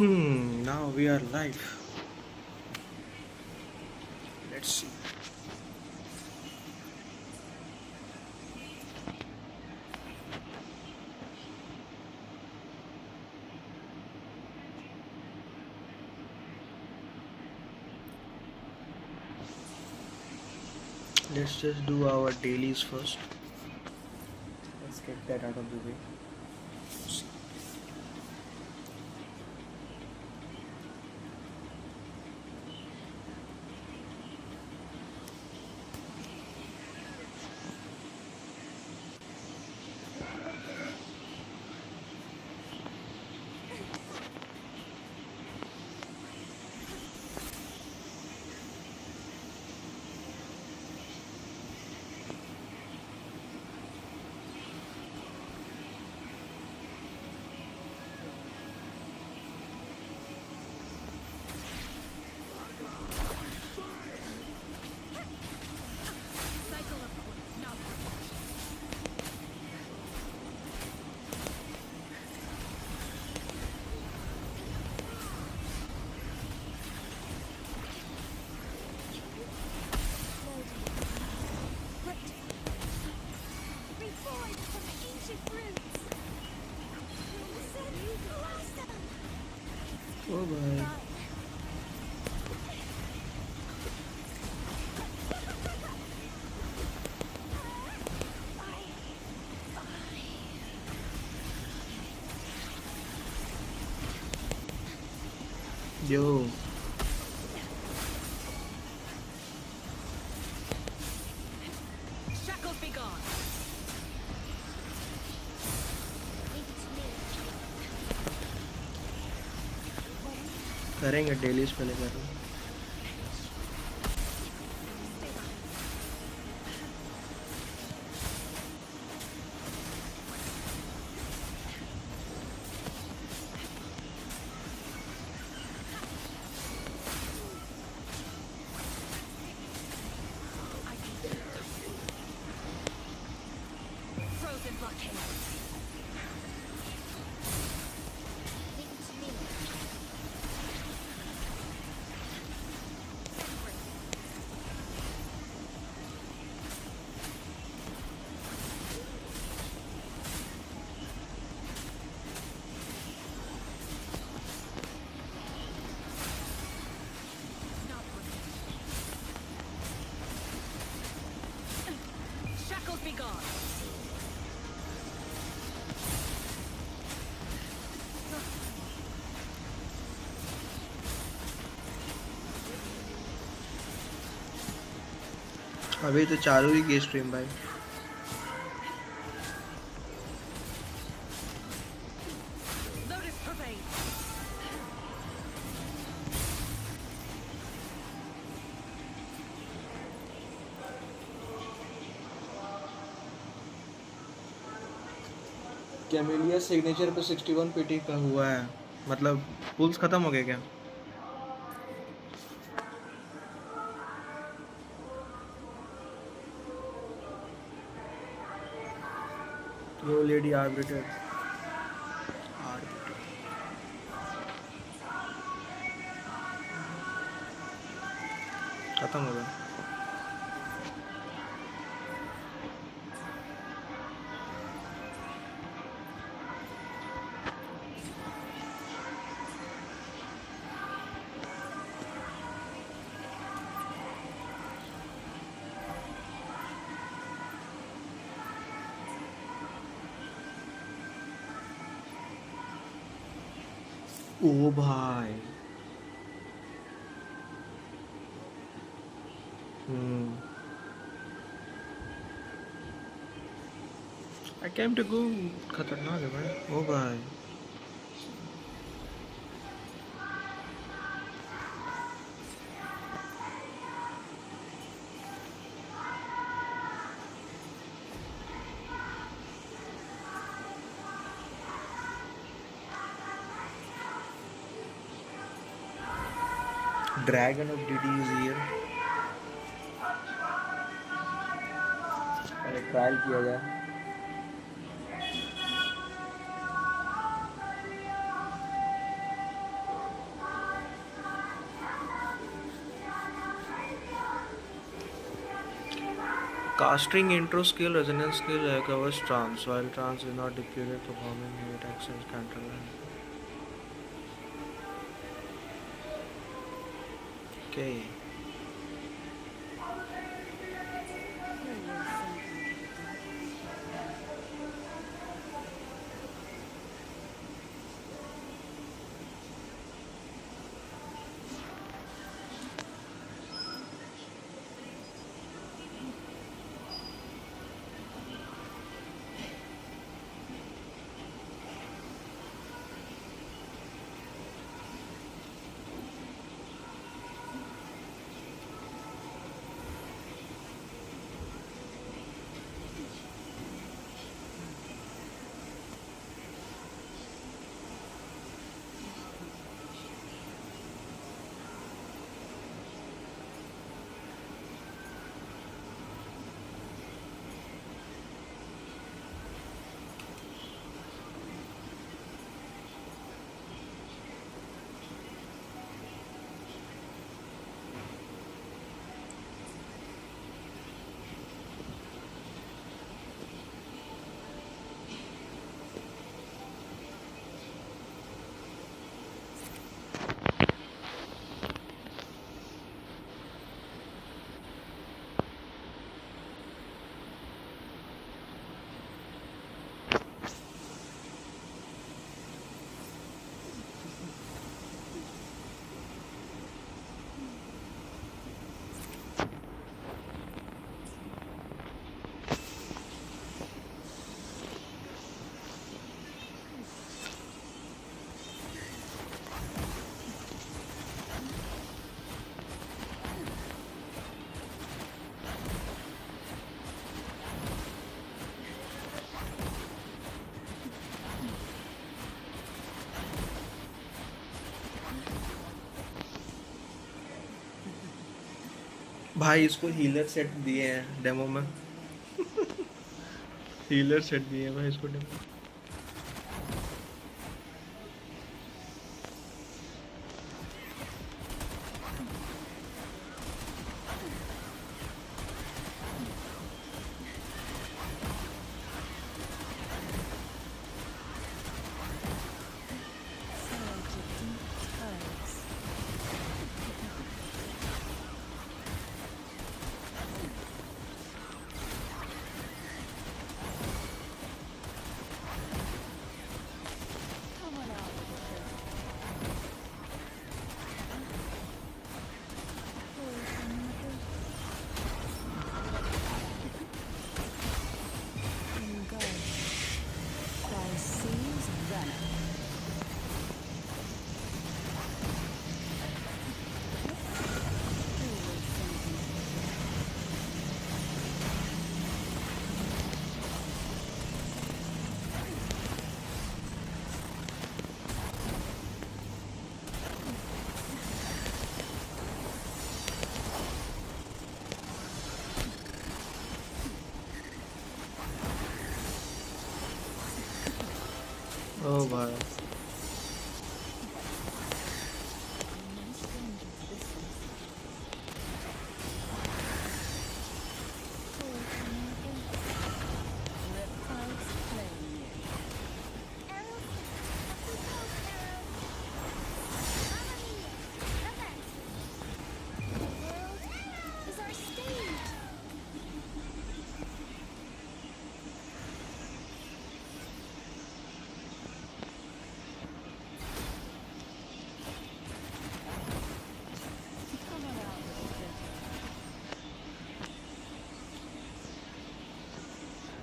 Now we are live. Let's see. Let's just do our dailies first. Let's get that out of the way. Oh bye. Yo. Shackles be gone. करेंगे dailies पहले कर रहे Frozen blockade. Shackles be gone. अभी तो चालू ही की stream भाई Lotus pervades. Camellia signature पे 61 पीटी का हुआ है मतलब पुल्स खत्म हो गए क्या यो लेडी आर्बिटर खत्म हो गया ओ भाई आई केम टू गो खतरनाक है भाई ओ भाई dragon of DD is here पहले ट्रायल किया जाए Casting intro skill, resonance skill covers trance, while trance is not depleted performing mute accents Cantarella. Okay. भाई इसको हीलर सेट दिए हैं डेमो में। हीलर सेट दिए हैं भाई इसको डेमो। ओ भाई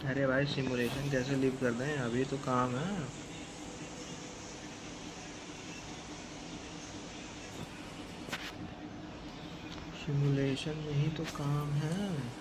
अरे भाई सिमुलेशन कैसे लीव कर दें, अभी तो काम है। सिमुलेशन में ही तो काम है।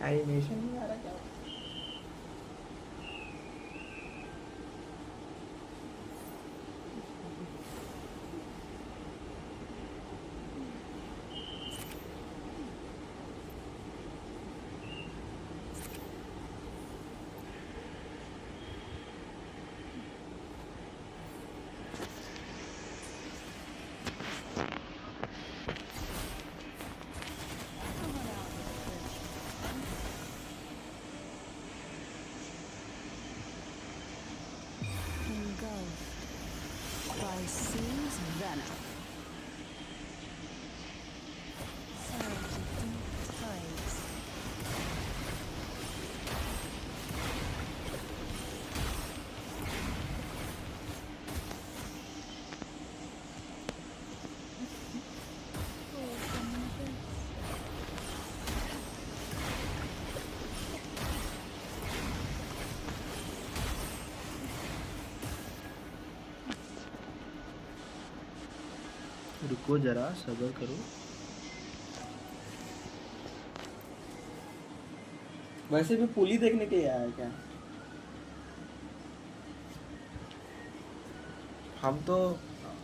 एनिमेशन नहीं आ रहा क्या? Engulfed by Sea's venom. Surge of deep tides. रुको जरा, सब्र करो। वैसे भी पुली देखने के लिए आया क्या? हम तो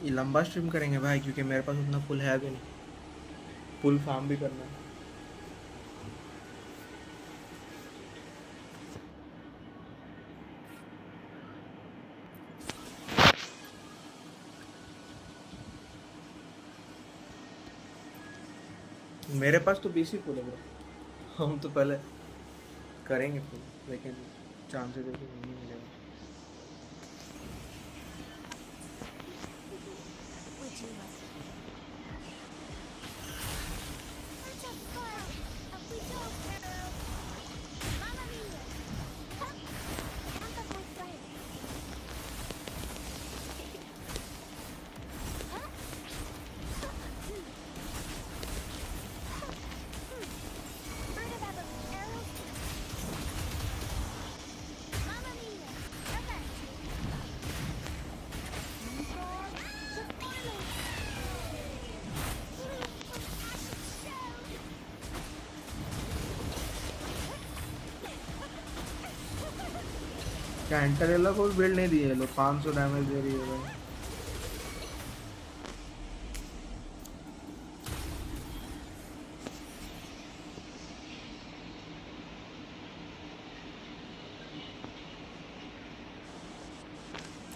ये लंबा स्ट्रीम करेंगे भाई, क्योंकि मेरे पास उतना फुल है भी नहीं। फुल फार्म भी करना है। मेरे पास तो पीसी फुल है ब्रो। हम तो पहले करेंगे फुल, लेकिन चांसेस है कि नहीं मिलेगा। Would you like? Let's have fun. Up we go, Carol. Mamma mia. Huh? Canta my friend. Huh? Heard about the arrows? Mamma mia. Okay. The final. कैंटरेला को बिल्ड नहीं दिए लोग, 500 डैमेज दे रही है भाई।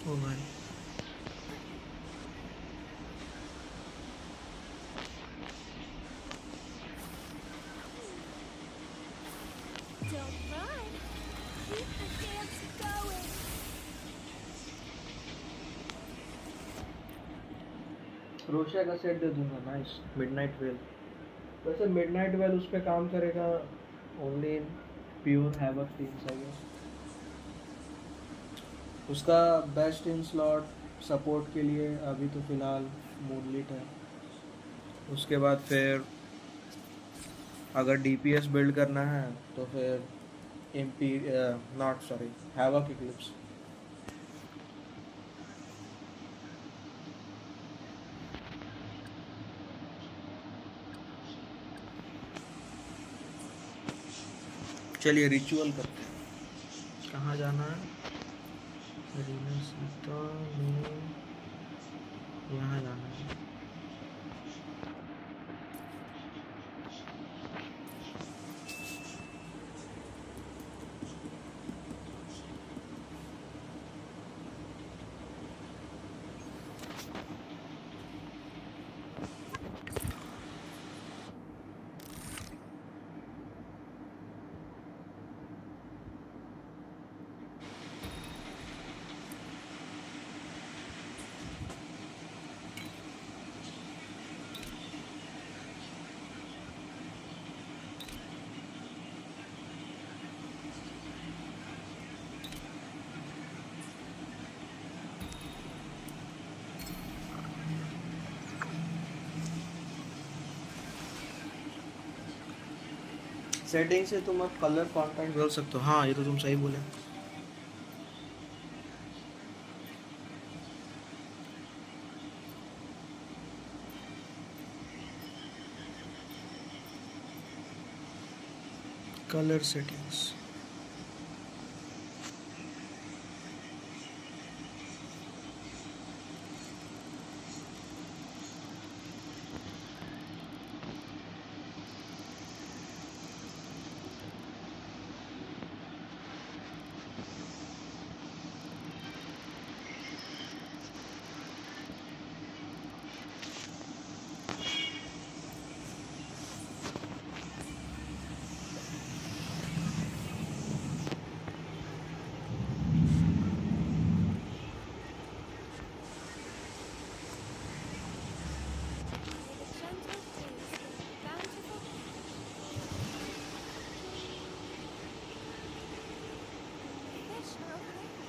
ओ भाई Don't run. Keep the dance going. क्रोशिया का सेट दे दूंगा। नाइस। Midnight veil. वैसे मिडनाइट वेल उस पे काम करेगा only in pure havoc teams I guess. उसका बेस्ट इन स्लॉट सपोर्ट के लिए अभी तो फिलहाल मूनलिट है। उसके बाद फिर अगर डीपीएस बिल्ड करना है तो फिर MP not sorry havoc Eclipse. चलिए रिचुअल करते हैं। कहाँ जाना है? रीना सीता में यहाँ जाना है। सेटिंग से तुम अब कलर कंटेंट बदल सकते हो। हाँ ये तो तुम सही बोले। Colour settings. May the gentle breeze bring bountiful fish are over there.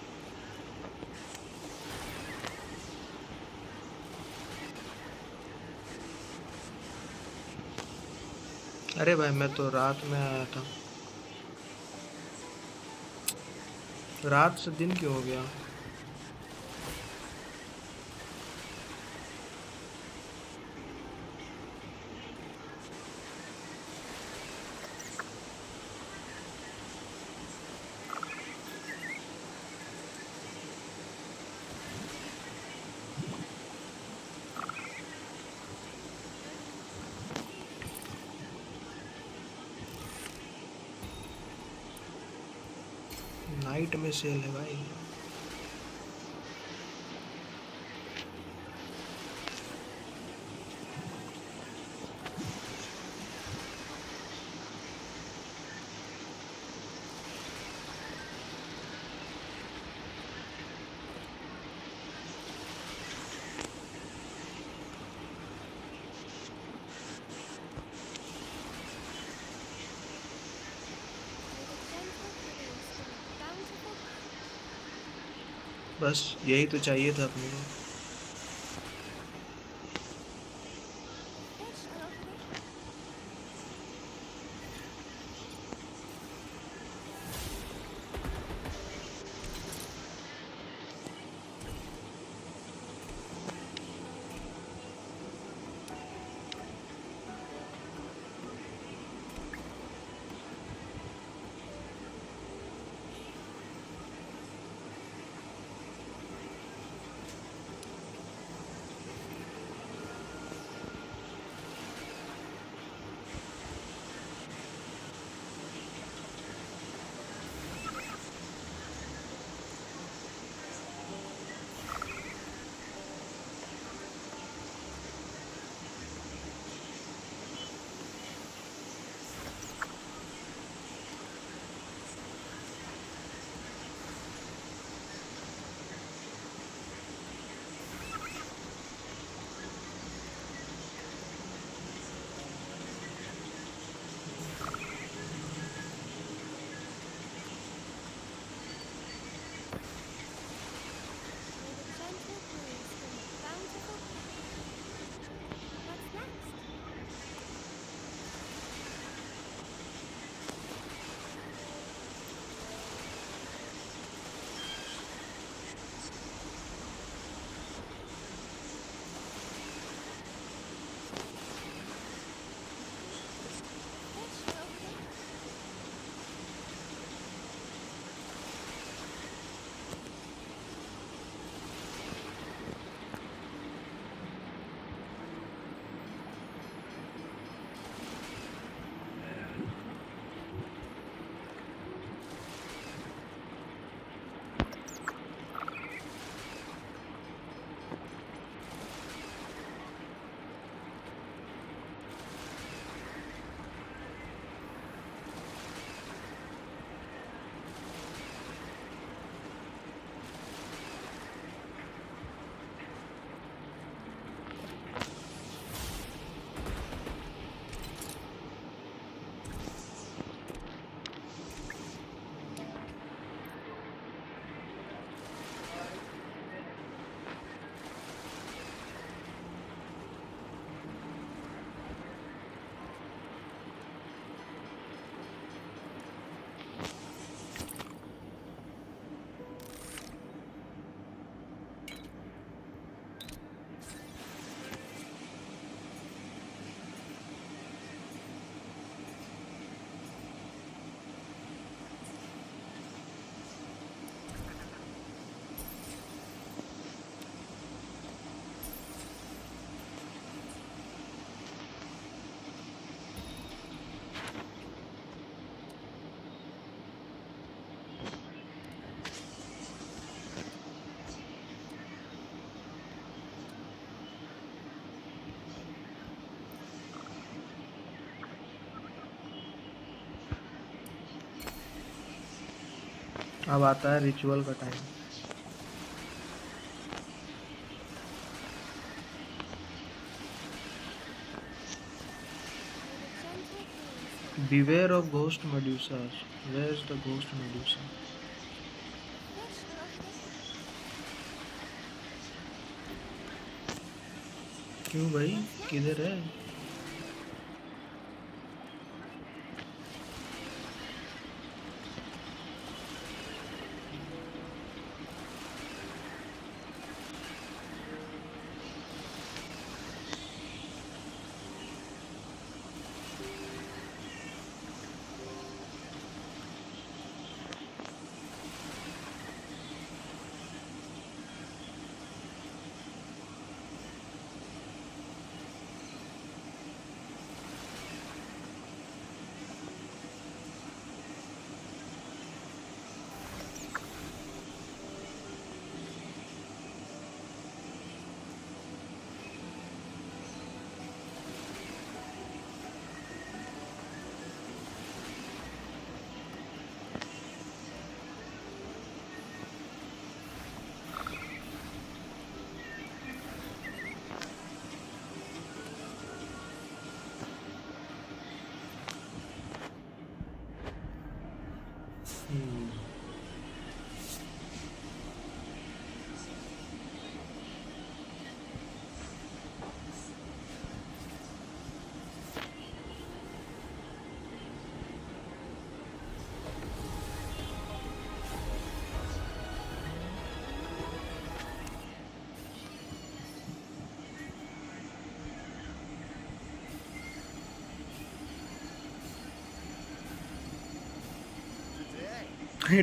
अरे भाई मैं तो रात में आया था, रात से दिन क्यों हो गया? नाइट में सेल है भाई। May the gentle breeze bring bountiful बस यही तो चाहिए था अपने को। fish are over there. अब आता है रिचुअल का time. May the gentle breeze Beware of ghost Medusas. Where is the ghost Medusa? fish, little fish. क्यों भाई, What's next? किधर है?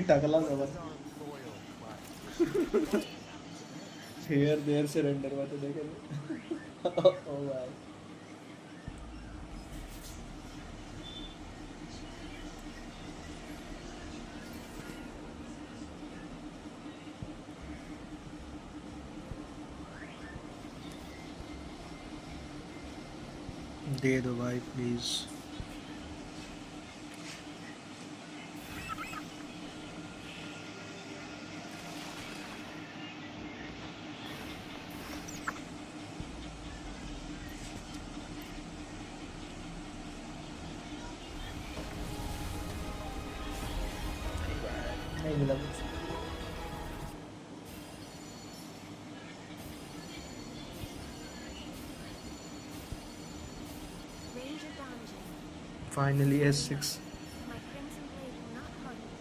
टकला जबर हेयर देर से रेंडर हुआ तो देखे ओ भाई दे दो भाई प्लीज। नहीं मिला कुछ Ranger Donjon. Finally S6। My crimson blade will not harm you.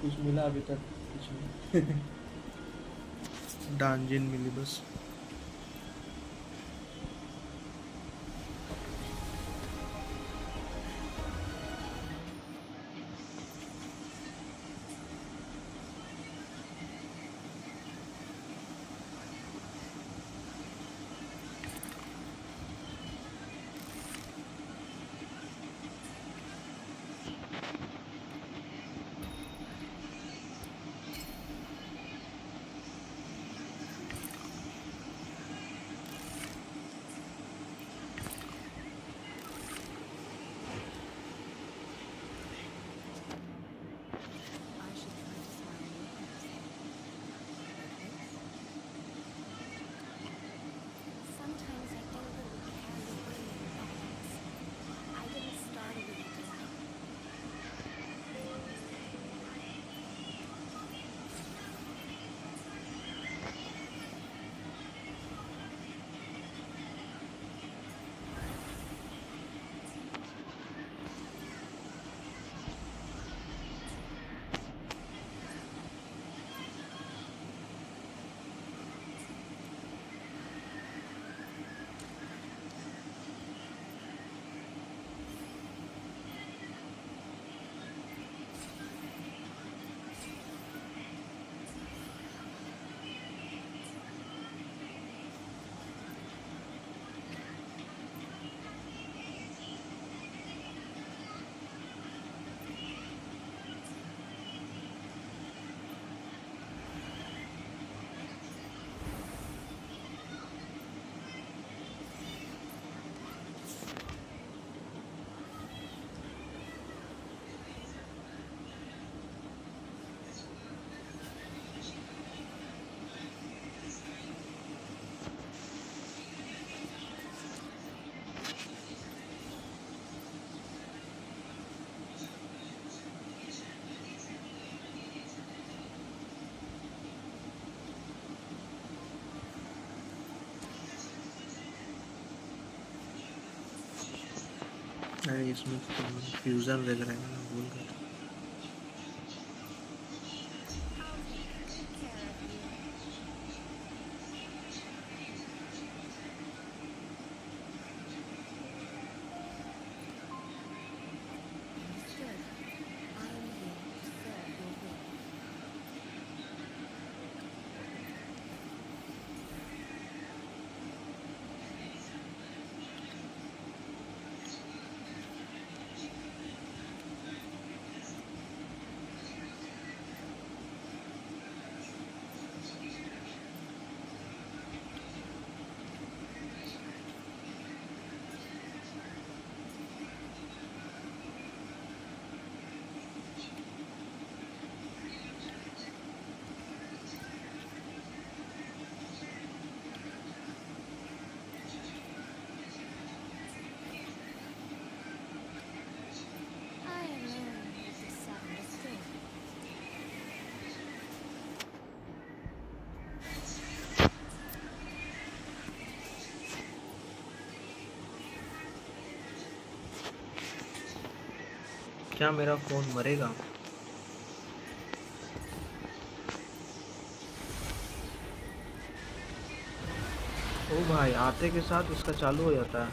कुछ मिला अभी तक कुछ नहीं डांजिन मिली बस। है इसमें, फ्यूज़न वगैरह है ना, भूल गया। I'll take good care of you. Understood. I am here to serve your will. I alone have discerned the strength. क्या मेरा फ़ोन मरेगा? ओ भाई, आते के साथ इसका चालू हो जाता है।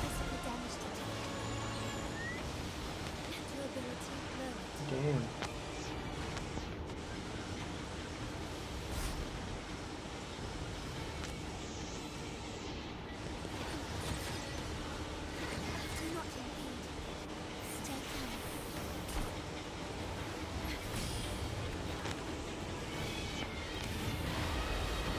Physical damage detected. Durability low. Damn. Do not impede. Stay calm. Do not impede. Do not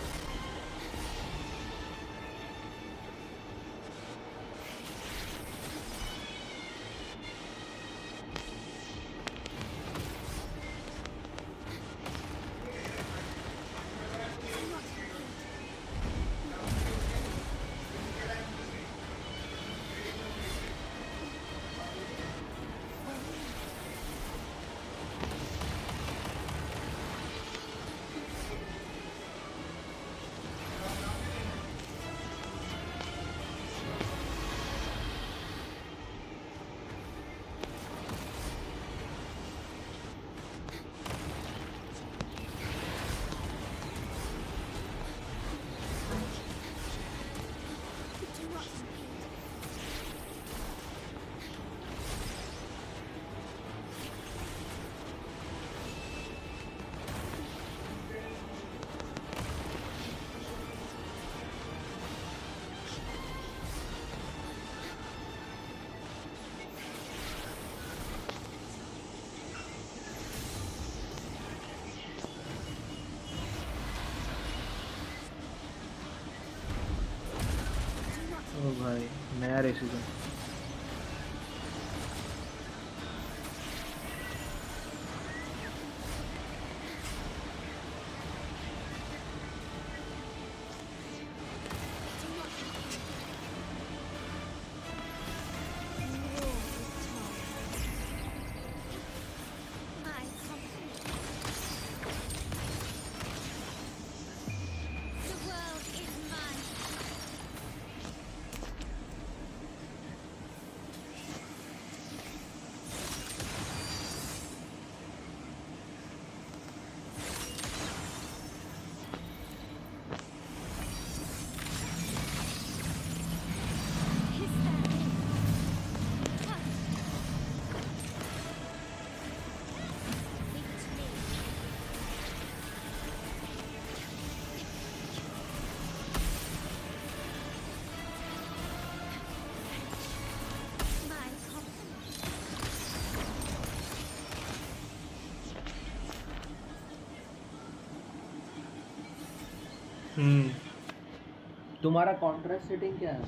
impede. Do not ओ भाई, नया रेसिजन। Do not impede. War is torn. My company. The world is mine. Is that it? Come. Leave it to me. My company. तुम्हारा contrast setting क्या है?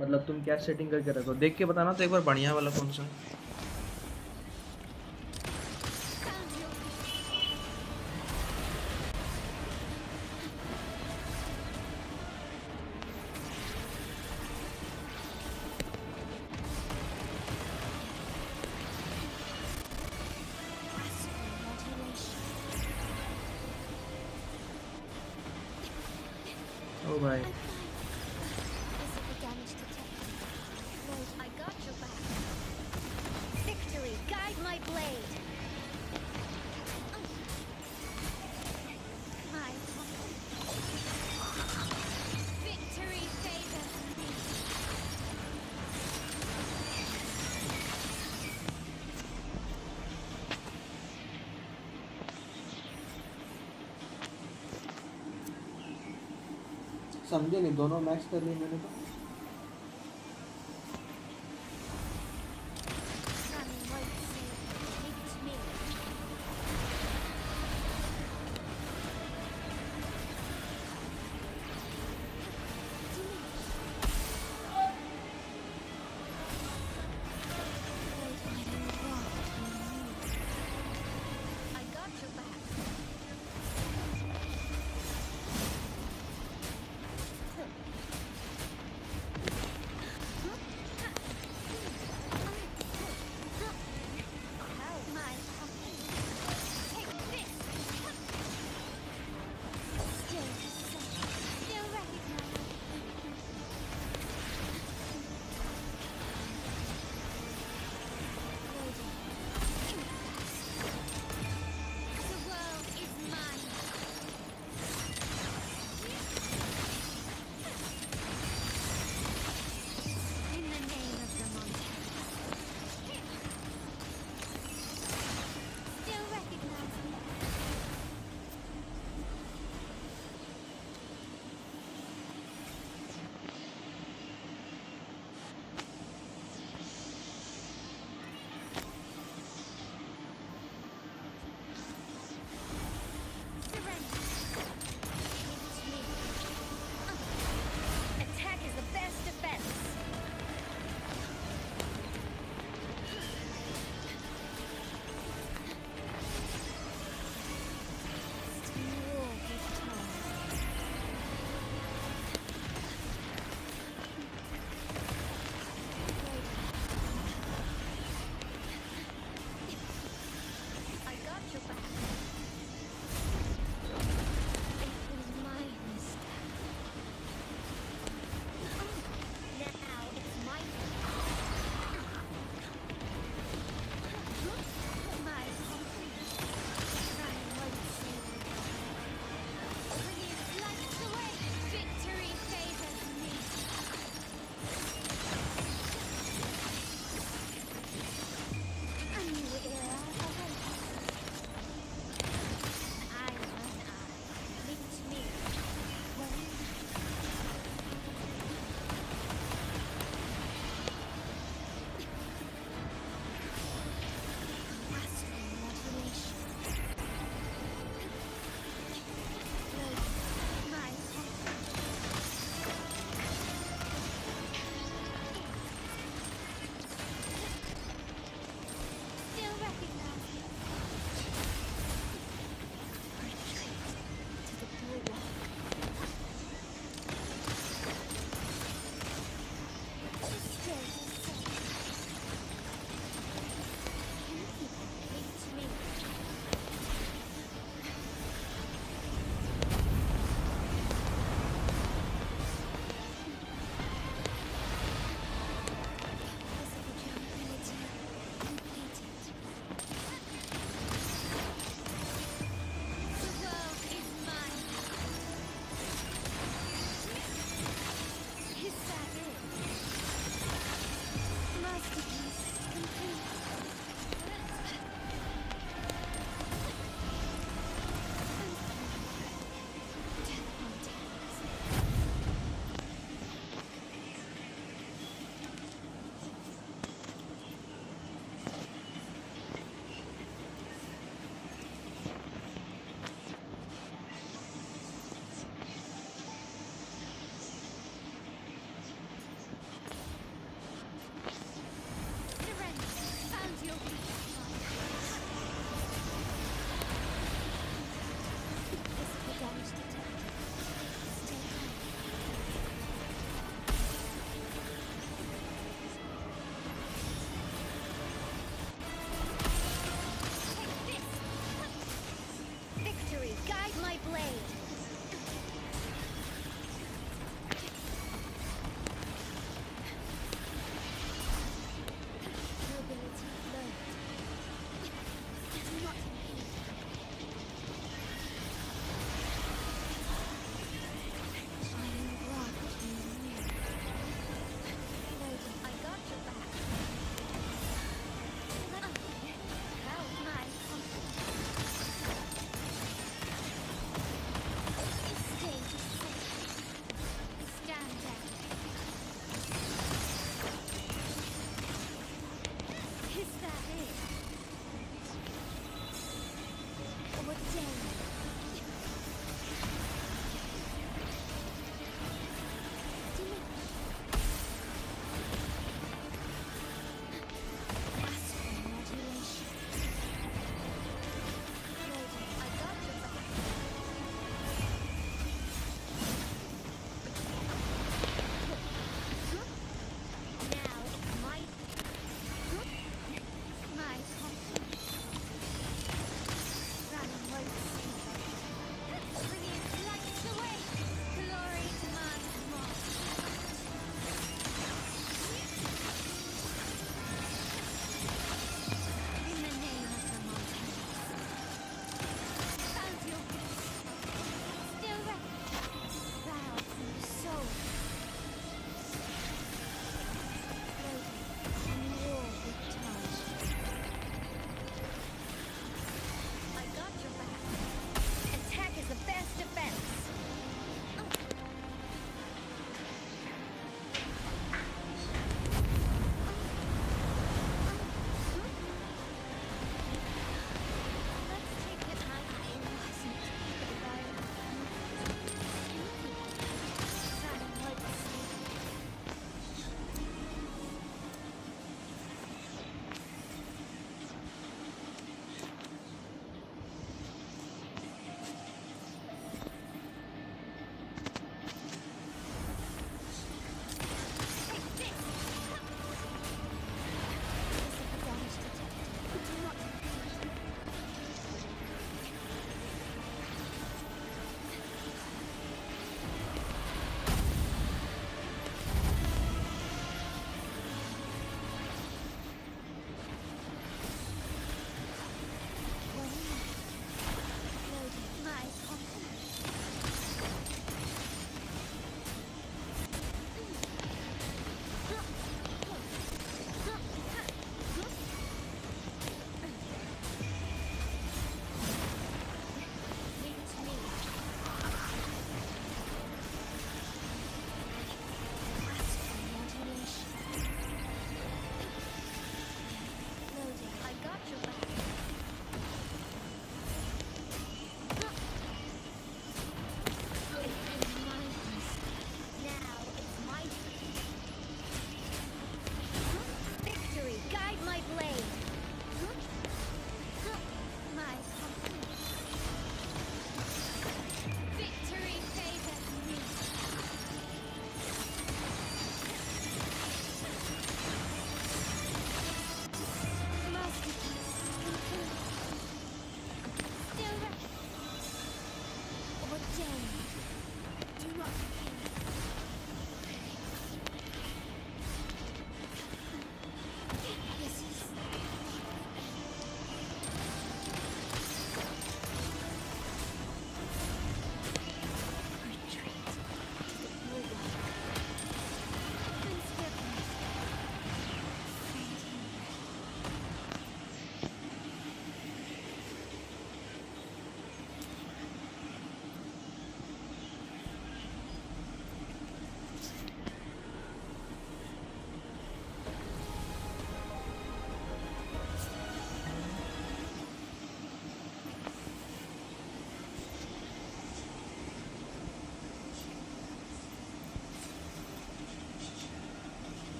मतलब तुम क्या setting करके रखो, देख के बताना तो एक बार, बढ़िया वाला कौन सा? Found your भाई. I'm fine. Visible damage detected. Wait, I got your back. Victory, guide my blade. My victory favors me. समझे नहीं, दोनों मैक्स कर लिए मैंने तो. Sun waits me. It's me. I got your back.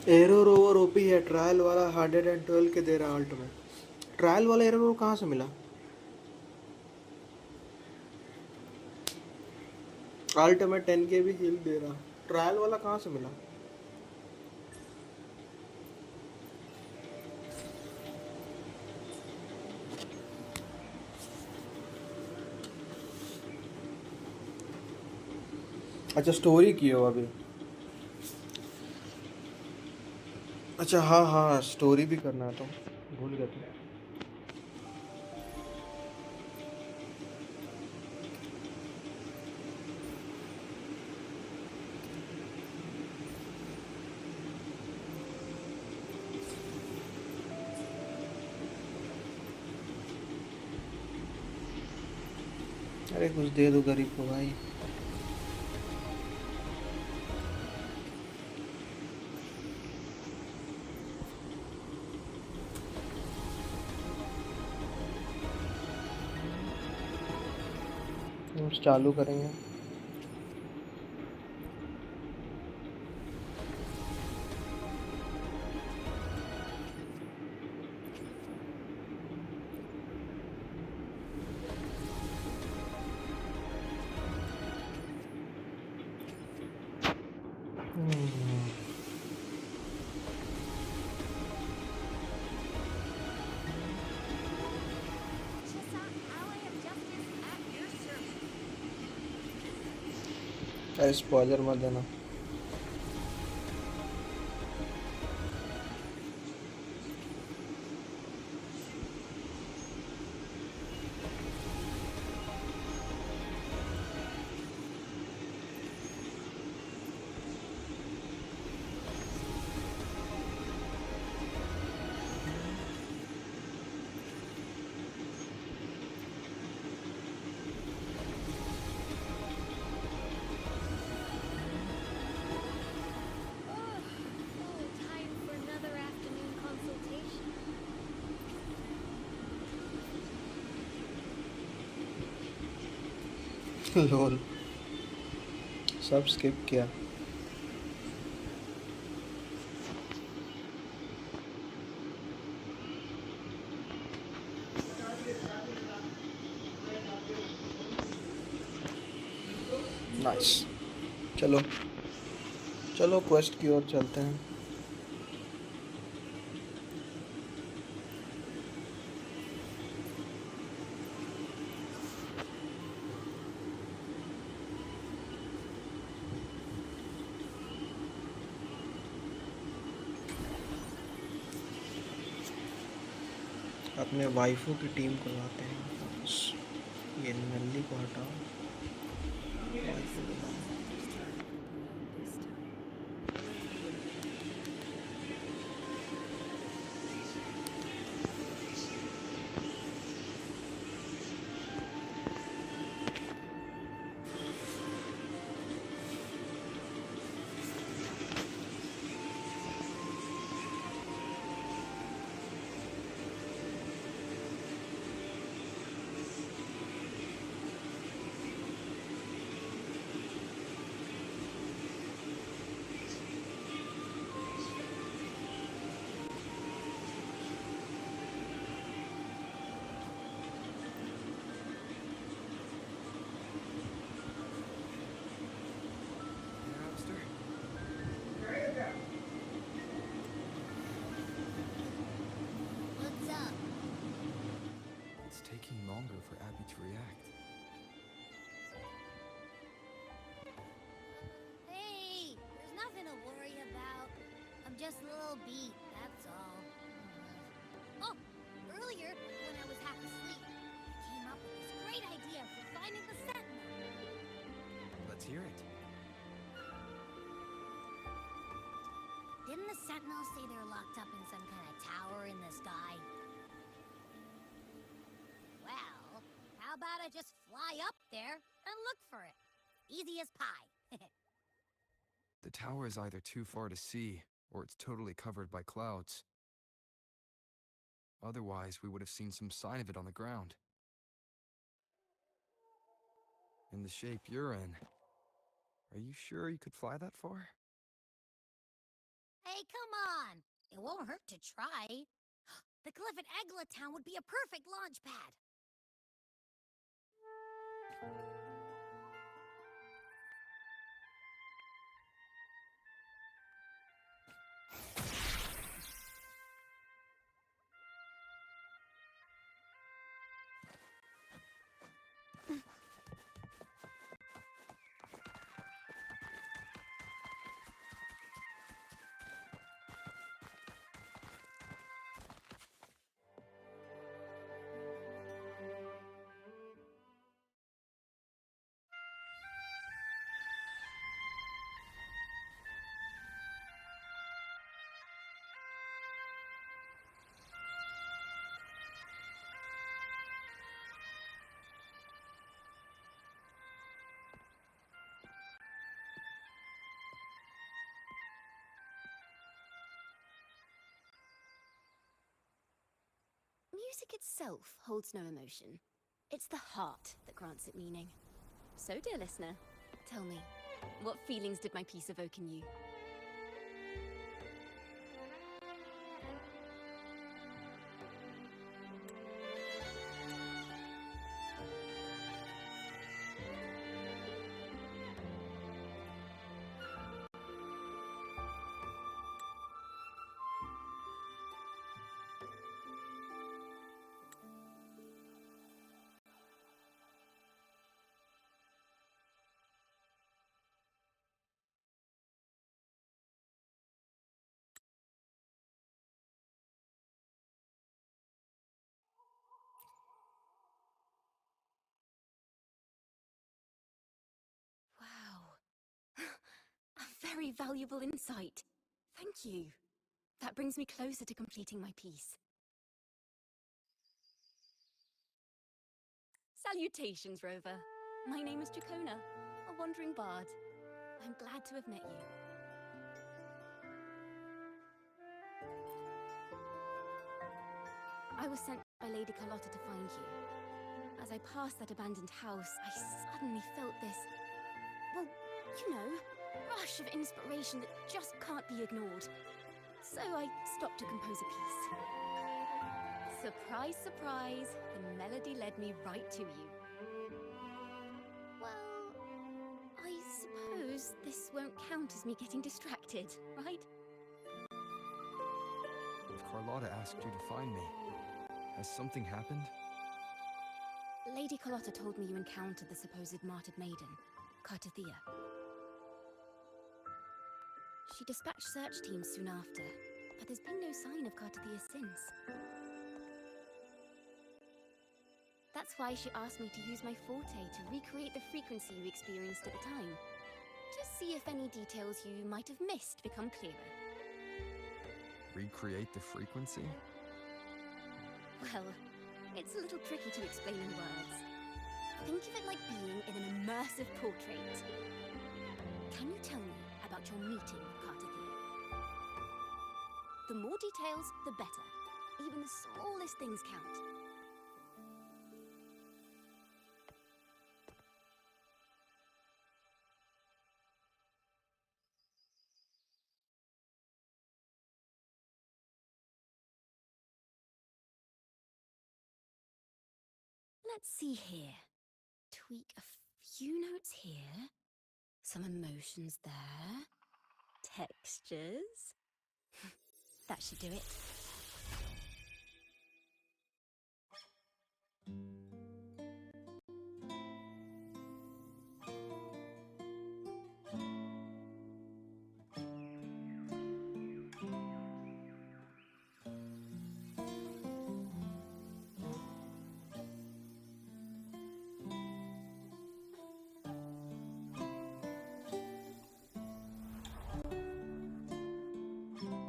Arrow rover OP है, trial वाला 112 के दे रहा अल्ट में। ट्रायल वाला एरो रोवर कहाँ से मिला? अल्ट में 10 के भी हील दे रहा, ट्रायल वाला कहाँ से मिला? अच्छा स्टोरी की हो अभी? अच्छा हाँ हाँ, स्टोरी भी करना है तो भूल गया था। अरे कुछ दे दो गरीब को भाई। चालू करेंगे। Chissa, ally of justice at your service. अरे स्पॉइलर मत देना। Time for another afternoon consultation. लोल, सब स्किप किया। नाइस। चलो चलो क्वेस्ट की ओर चलते हैं। अपने वाइफों की टीम को लाते हैं वापस। ये नल्ली को हटाओ, वाइफों को लाओ। What's up? It's taking longer for Abby to react. Hey, there's nothing to worry about. I'm just a little beat, that's all. Oh, earlier, when I was half asleep, I came up with this great idea for finding the Sentinel. Let's hear it. Didn't the Sentinel say they're locked up in some kind of tower in the sky? Well, how about I just fly up there and look for it? Easy as pie. The tower is either too far to see, or it's totally covered by clouds. Otherwise, we would have seen some sign of it on the ground. In the shape you're in, are you sure you could fly that far? Hey, come on! It won't hurt to try. The cliff at Egla Town would be a perfect launch pad. Music itself holds no emotion. It's the heart that grants it meaning. So, dear listener, tell me, what feelings did my piece evoke in you? Wow. A very valuable insight. Thank you. That brings me closer to completing my piece. Salutations, Rover. My name is Jacona, a wandering bard. I'm glad to have met you. I was sent by Lady Carlotta to find you. As I passed that abandoned house, I suddenly felt this, well, you know, rush of inspiration that just can't be ignored. So I stopped to compose a piece. Surprise, surprise, the melody led me right to you. Well, I suppose this won't count as me getting distracted, right? If Carlotta asked you to find me, has something happened? Lady Carlotta told me you encountered the supposed martyred maiden, Cantarella. She dispatched search teams soon after, but there's been no sign of Cantarella since. That's why she asked me to use my forte to recreate the frequency you experienced at the time, to see if any details you might have missed become clearer. Recreate the frequency? Well, it's a little tricky to explain in words. Think of it like being in an immersive portrait. Can you tell me about your meeting with Cantarella? The more details, the better. Even the smallest things count. Let's see here. Tweak a few notes here. Some emotions there. Textures. That should do it.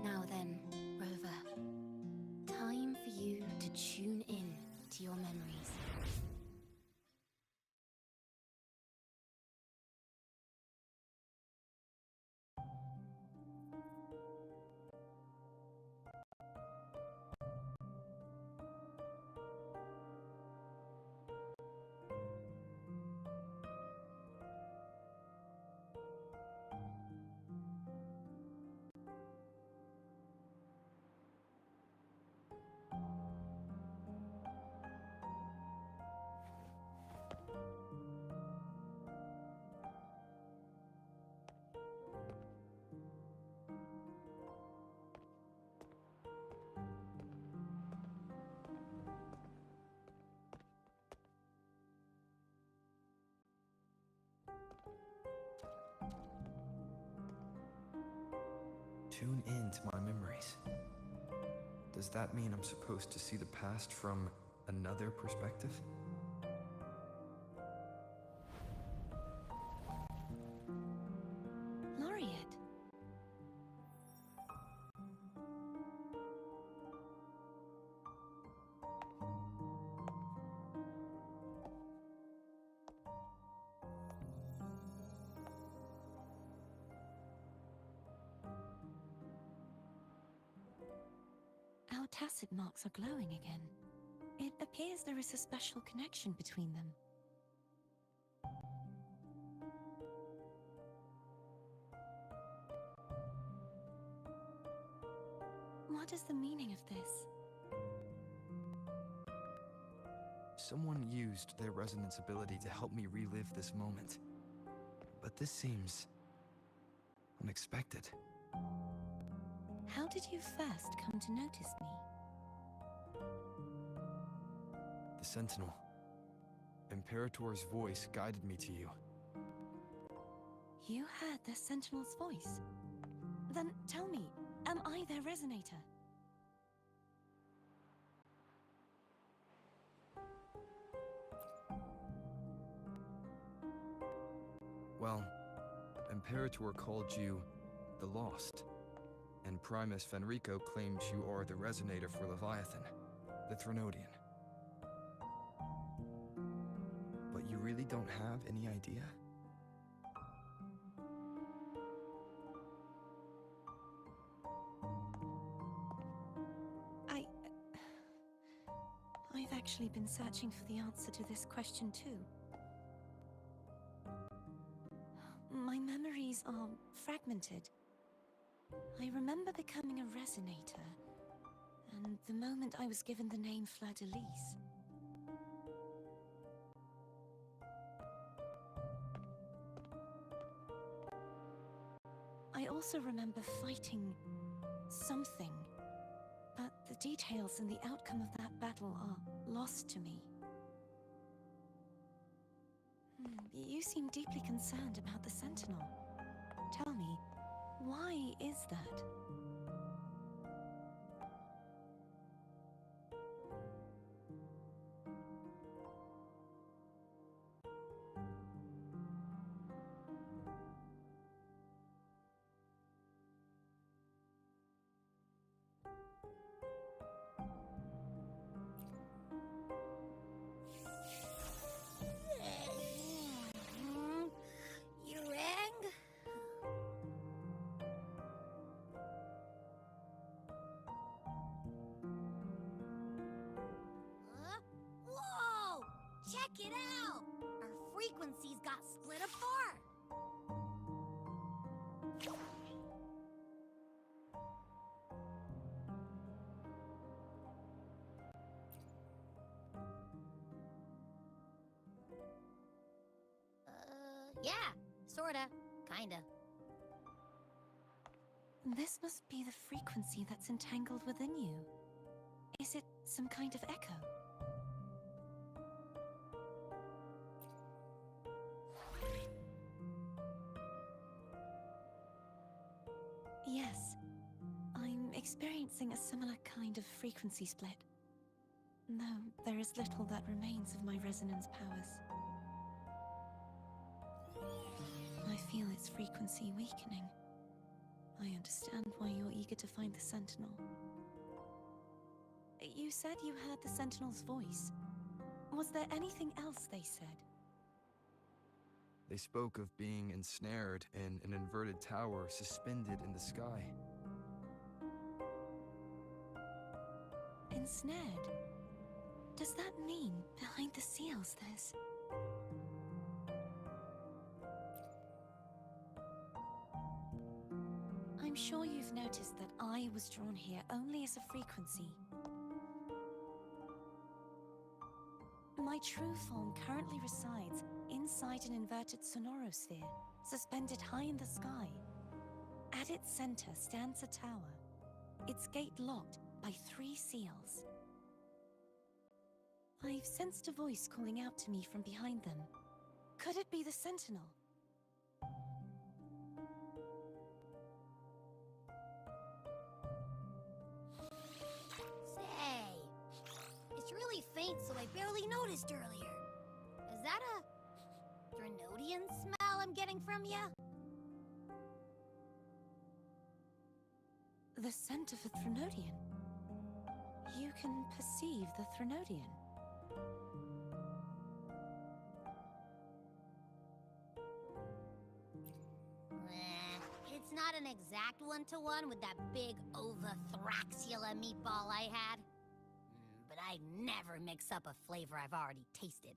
Now then, Rover. tune in to my memories. Does that mean I'm supposed to see the past from another perspective? Laureate. Our tacit marks are glowing again. It appears there is a special connection between them. What is the meaning of this? Someone used their resonance ability to help me relive this moment. But this seems unexpected. How did you first come to notice me? The Sentinel. Imperator's voice guided me to you. You heard the Sentinel's voice? Then tell me, am I their resonator? Well, Imperator called you the Lost, and Primus Fenrico claims you are the resonator for Leviathan, the Threnodian. But you really don't have any idea? I've actually been searching for the answer to this question too. My memories are fragmented. I remember becoming a resonator, and the moment I was given the name Fleur-de-Lis. I also remember fighting something, but the details and the outcome of that battle are lost to me. You seem deeply concerned about the Sentinel. Tell me, why is that? You rang? Huh? Whoa! Check it out! Our frequencies got split apart! Yeah, sorta, kinda. This must be the frequency that's entangled within you. Is it some kind of echo? Yes, I'm experiencing a similar kind of frequency split. Though there is little that remains of my resonance powers. I feel its frequency weakening. I understand why you're eager to find the Sentinel. You said you heard the Sentinel's voice. Was there anything else they said? They spoke of being ensnared in an inverted tower suspended in the sky. Ensnared? Does that mean behind the seals there's... I'm sure you've noticed that I was drawn here only as a frequency. My true form currently resides inside an inverted sonorosphere, suspended high in the sky. At its center stands a tower, its gate locked by 3 seals. I've sensed a voice calling out to me from behind them. Could it be the Sentinel? barely noticed earlier. Is that a Drenodian smell I'm getting from you? The scent of a Threnodian. You can perceive the Threnodian. It's not an exact one-to-one with that big Ovathraxula meatball I had. But I never mix up a flavor I've already tasted.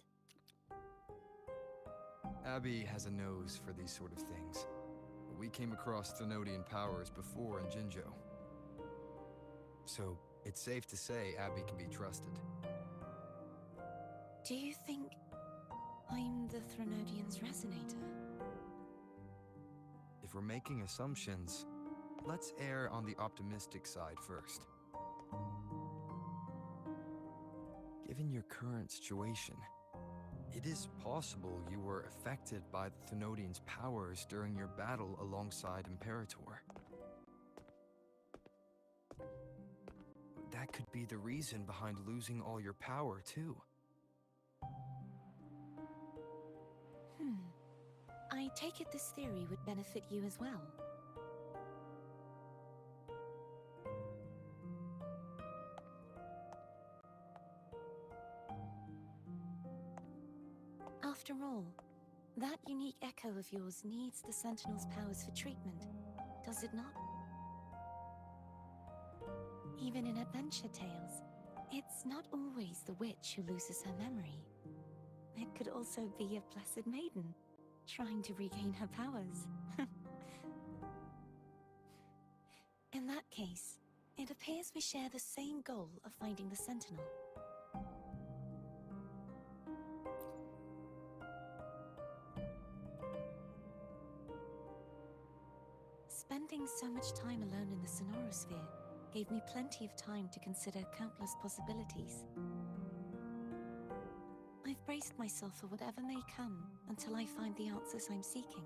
Abby has a nose for these sort of things. We came across Thenodian powers before in Jinzhou. So, it's safe to say Abby can be trusted. Do you think I'm the Threnodian's resonator? If we're making assumptions, let's err on the optimistic side first. Given your current situation, it is possible you were affected by the Thenodian's powers during your battle alongside Imperator. That could be the reason behind losing all your power, too. I take it this theory would benefit you as well. After all, that unique echo of yours needs the Sentinel's powers for treatment, does it not? Even in adventure tales, it's not always the witch who loses her memory. It could also be a blessed maiden, trying to regain her powers. In that case, it appears we share the same goal of finding the Sentinel. Spending so much time alone in the Sonorosphere gave me plenty of time to consider countless possibilities. I've braced myself for whatever may come until I find the answers I'm seeking.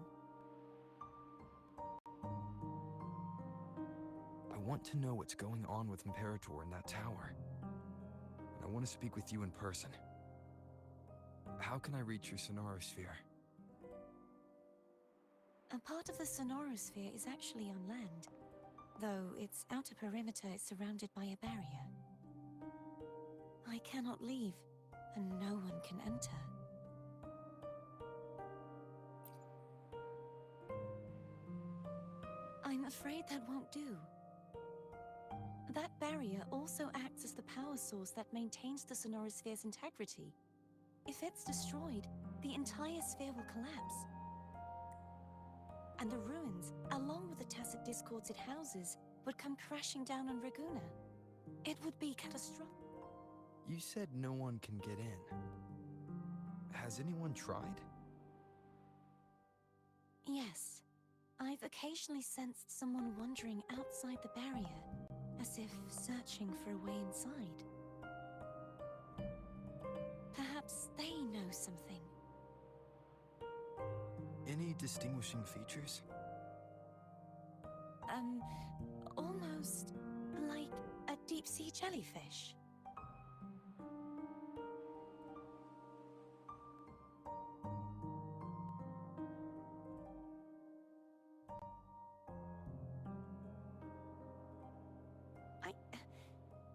I want to know what's going on with Imperator in that tower. And I want to speak with you in person. How can I reach your Sonorosphere? A part of the Sonorosphere is actually on land, though its outer perimeter is surrounded by a barrier. I cannot leave, and no one can enter. I'm afraid that won't do. That barrier also acts as the power source that maintains the Sonorosphere's integrity. If it's destroyed, the entire sphere will collapse. And the ruins, along with the tacit discords it houses, would come crashing down on Raguna. It would be catastrophic. You said no one can get in. Has anyone tried? Yes. I've occasionally sensed someone wandering outside the barrier, as if searching for a way inside. Perhaps they know something. Any distinguishing features? Almost like a deep-sea jellyfish.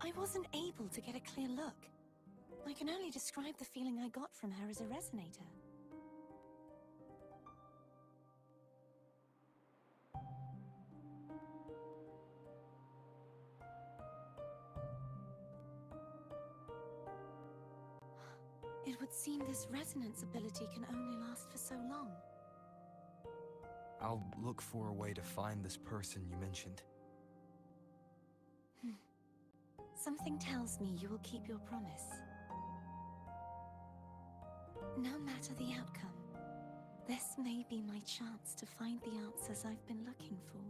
I wasn't able to get a clear look. I can only describe the feeling I got from her as a resonator. It would seem this resonance ability can only last for so long. I'll look for a way to find this person you mentioned. Something tells me you will keep your promise. No matter the outcome, this may be my chance to find the answers I've been looking for.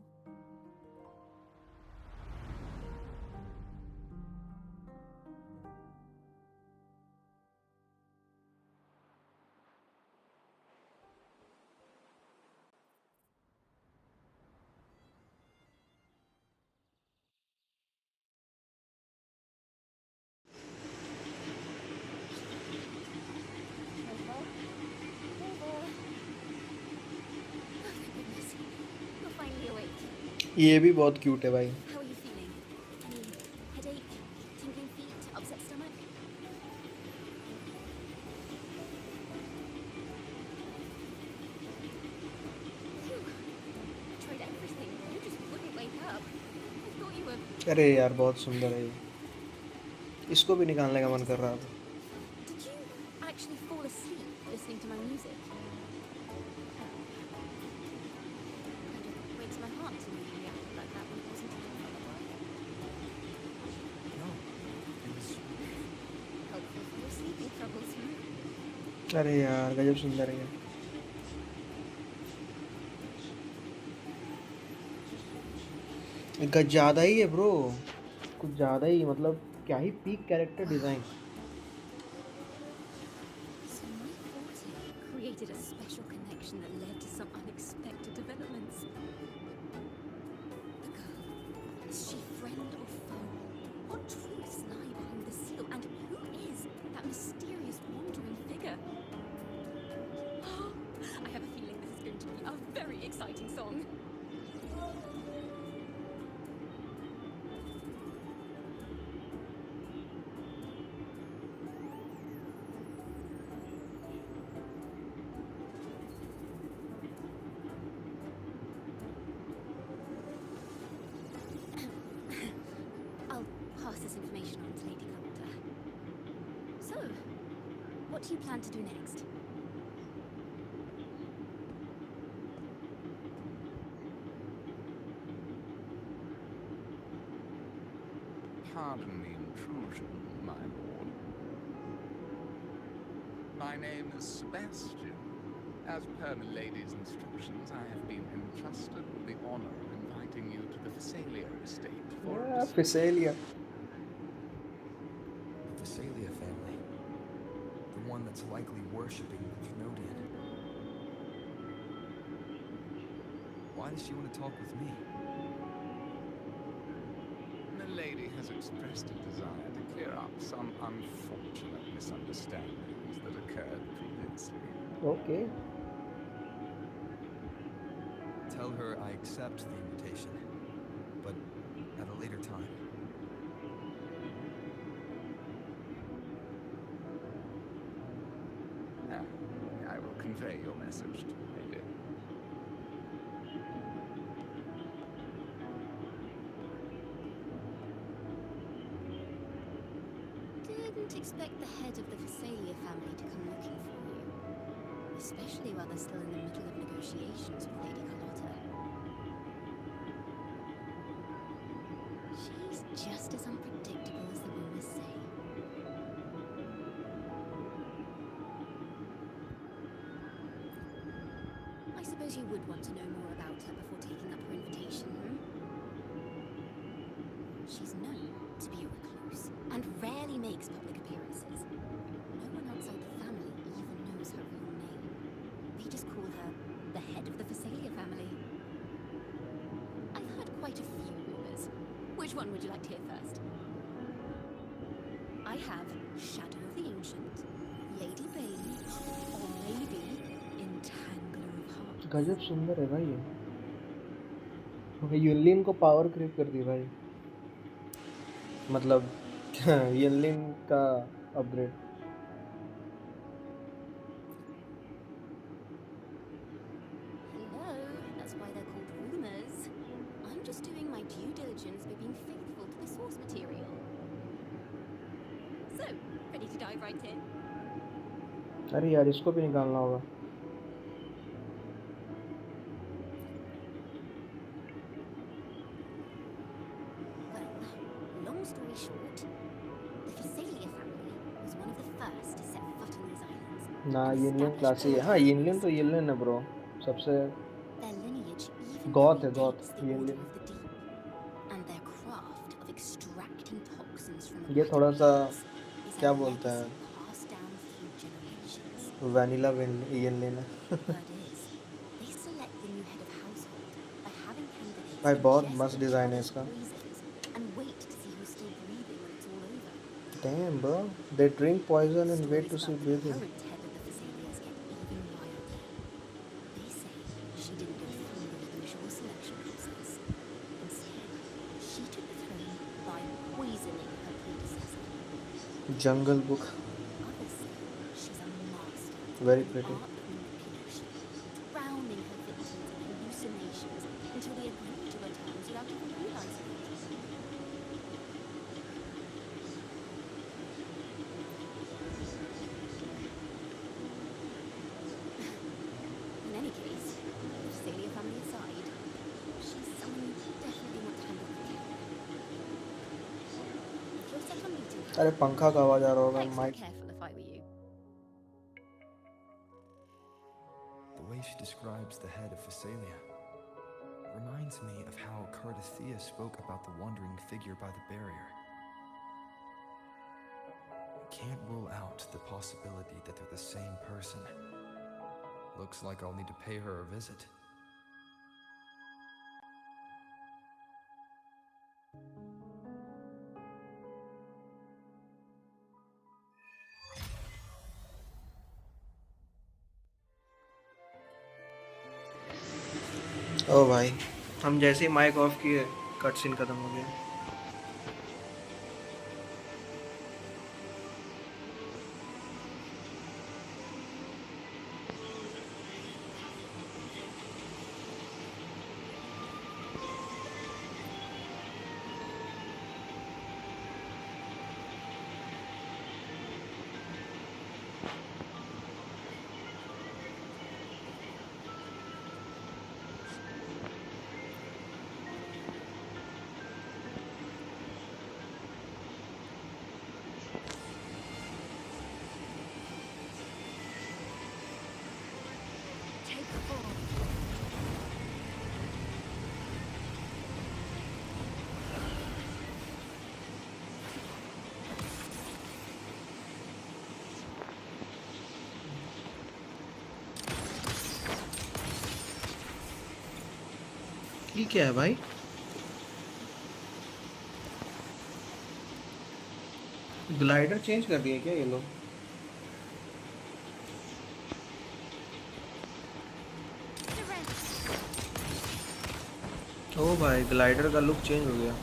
ये भी बहुत cute है भाई. How are you feeling? Any headache, tingling feet, upset stomach? Phew. I tried everything. You just wouldn't wake up. I thought you were... अरे यार बहुत सुंदर है ये. इसको भी निकालने का मन कर रहा था. Did you actually fall asleep listening to my music? Kind of breaks my heart to know you reacted like that when it wasn't a lullaby. No, it was Helpful for your sleeping troubles, hmm? अरे यार गजब सुंदर है ये. कुछ ज़्यादा ही है bro. कुछ ज़्यादा ही मतलब क्या ही peak character design. So my Wuthering created a special connection that led to some unexpected developments. The girl, is she friend or foe? What truths lie behind the seal? And who is that mysterious wandering figure? I have a feeling this is going to be a very exciting song. I'll pass this information on to Lady Carlotta. So, what do you plan to do next? Pardon the intrusion, my lord. My name is Sebastian. As per the lady's instructions, I have been entrusted with the honor of inviting you to the Phasalia estate for a Yeah, visit. Phasalia. the Phasalia family. The one that's likely worshipping the Thrunodian. Why does she want to talk with me? The lady has expressed a desire to clear up some unfortunate misunderstandings that occurred previously. Okay. Tell her I accept the invitation, but at a later time. Ah, I will convey your message to the lady. Didn't expect the head of the Phasalia family to come looking for you. Especially while they're still in the middle of negotiations with Lady Carlotta. She's just as unpredictable as the rumors say. I suppose you would want to know more about her before taking up her invitation, hmm? She's known to be a recluse and rarely makes public appearances. No one outside the family even knows her real name. They just call her the head of the Phasalia family. I've heard quite a few rumors. Which one would you like to hear first? I have Shadow of the Ancient, Lady Bane, or maybe Entangler of Hearts. गजब सुंदर है भाई ये. यूनलिन को power create कर दी भाई. मतलब यूनलिन का upgrade. Hello, that's why they're called rumors. I'm just doing my due diligence by being faithful to the source material. So, ready to dive right in? अरे यार इसको भी निकालना होगा. Well, long story short, the Phasalia family was one of the first to set foot on these islands. ना and यूनलिन establish classy है. हाँ order यूनलिन in तो the यूनलिन है ब्रो. सबसे Their lineage even God है, God. predates the ये Order ले- of the Deep, and their craft of extracting toxins from ये aquatic थोड़ा सा beings is क्या a बोलते हैं? legacy passed down through generations. Vanilla यूनलिन है. Word is, they select the new head of household by having candidates भाई बहुत ingest मस्त each डिजाइन है other's इसका. poisons and wait to see who's still breathing when it's all over. Damn bro, they drink poison and wait Stories to see about the breathing. current head of the Phasalias get even wilder. They say she didn't go through the usual selection process. Jungle Book. Others say she's a master Very in the pretty. art of manipulation, drowning her victims in hallucinations until they agree to her terms without even realizing it. In any case, the Celia family aside, she's someone you definitely want to hang out with carefully. If you're set on meeting her, अरे पंखा का आवाज आ रहा I'd होगा play extra mic. careful if I were you. The way she describes the head of Phasalia reminds me of how Cardathea spoke about the wandering figure by the barrier. I can't rule out the possibility that they're the same person. Looks like I'll need to pay her a visit. ओ भाई, हम जैसे ही mic off किए cut scene खत्म हो गया. Take 4. ये क्या है भाई? ग्लाइडर चेंज कर दिए क्या ये लोग? ओ भाई, ग्लाइडर का लुक चेंज हो गया.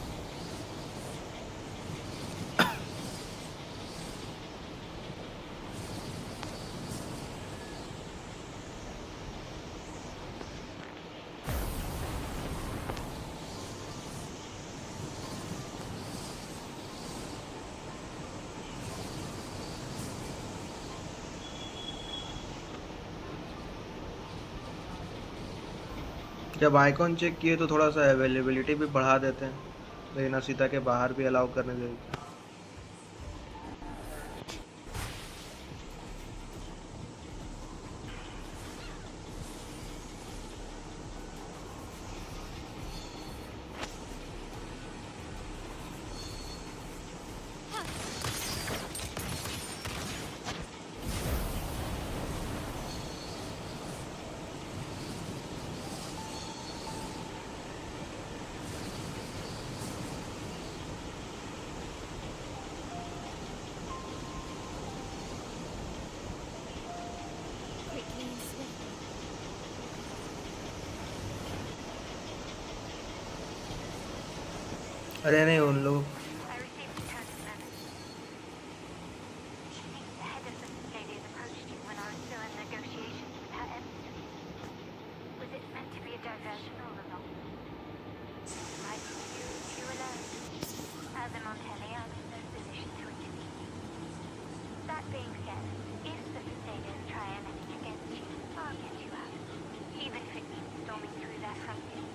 जब आइकॉन चेक किए तो थोड़ा सा अवेलेबिलिटी भी बढ़ा देते हैं, लेकिन असीता के बाहर भी अलाउ करने देते हैं. Quickly and swiftly. अरे नहीं, उन लोग I received a Turner's message. She thinks the head of the Cicadians approached you when I was still in negotiations with her emissary. Was it meant to be a diversion all along? Right to you alone. As a Monteli, I'm in no position to intervene. That being said, if the Cicadians try anything against you, I'll get you out. Even if it means storming through their front gate.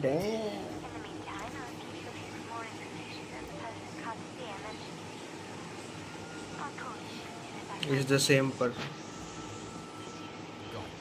Dam. In the meantime, I'll keep looking for more information on the person Cardathea mentioned. I'll call you as soon as I is find the same person. Got it.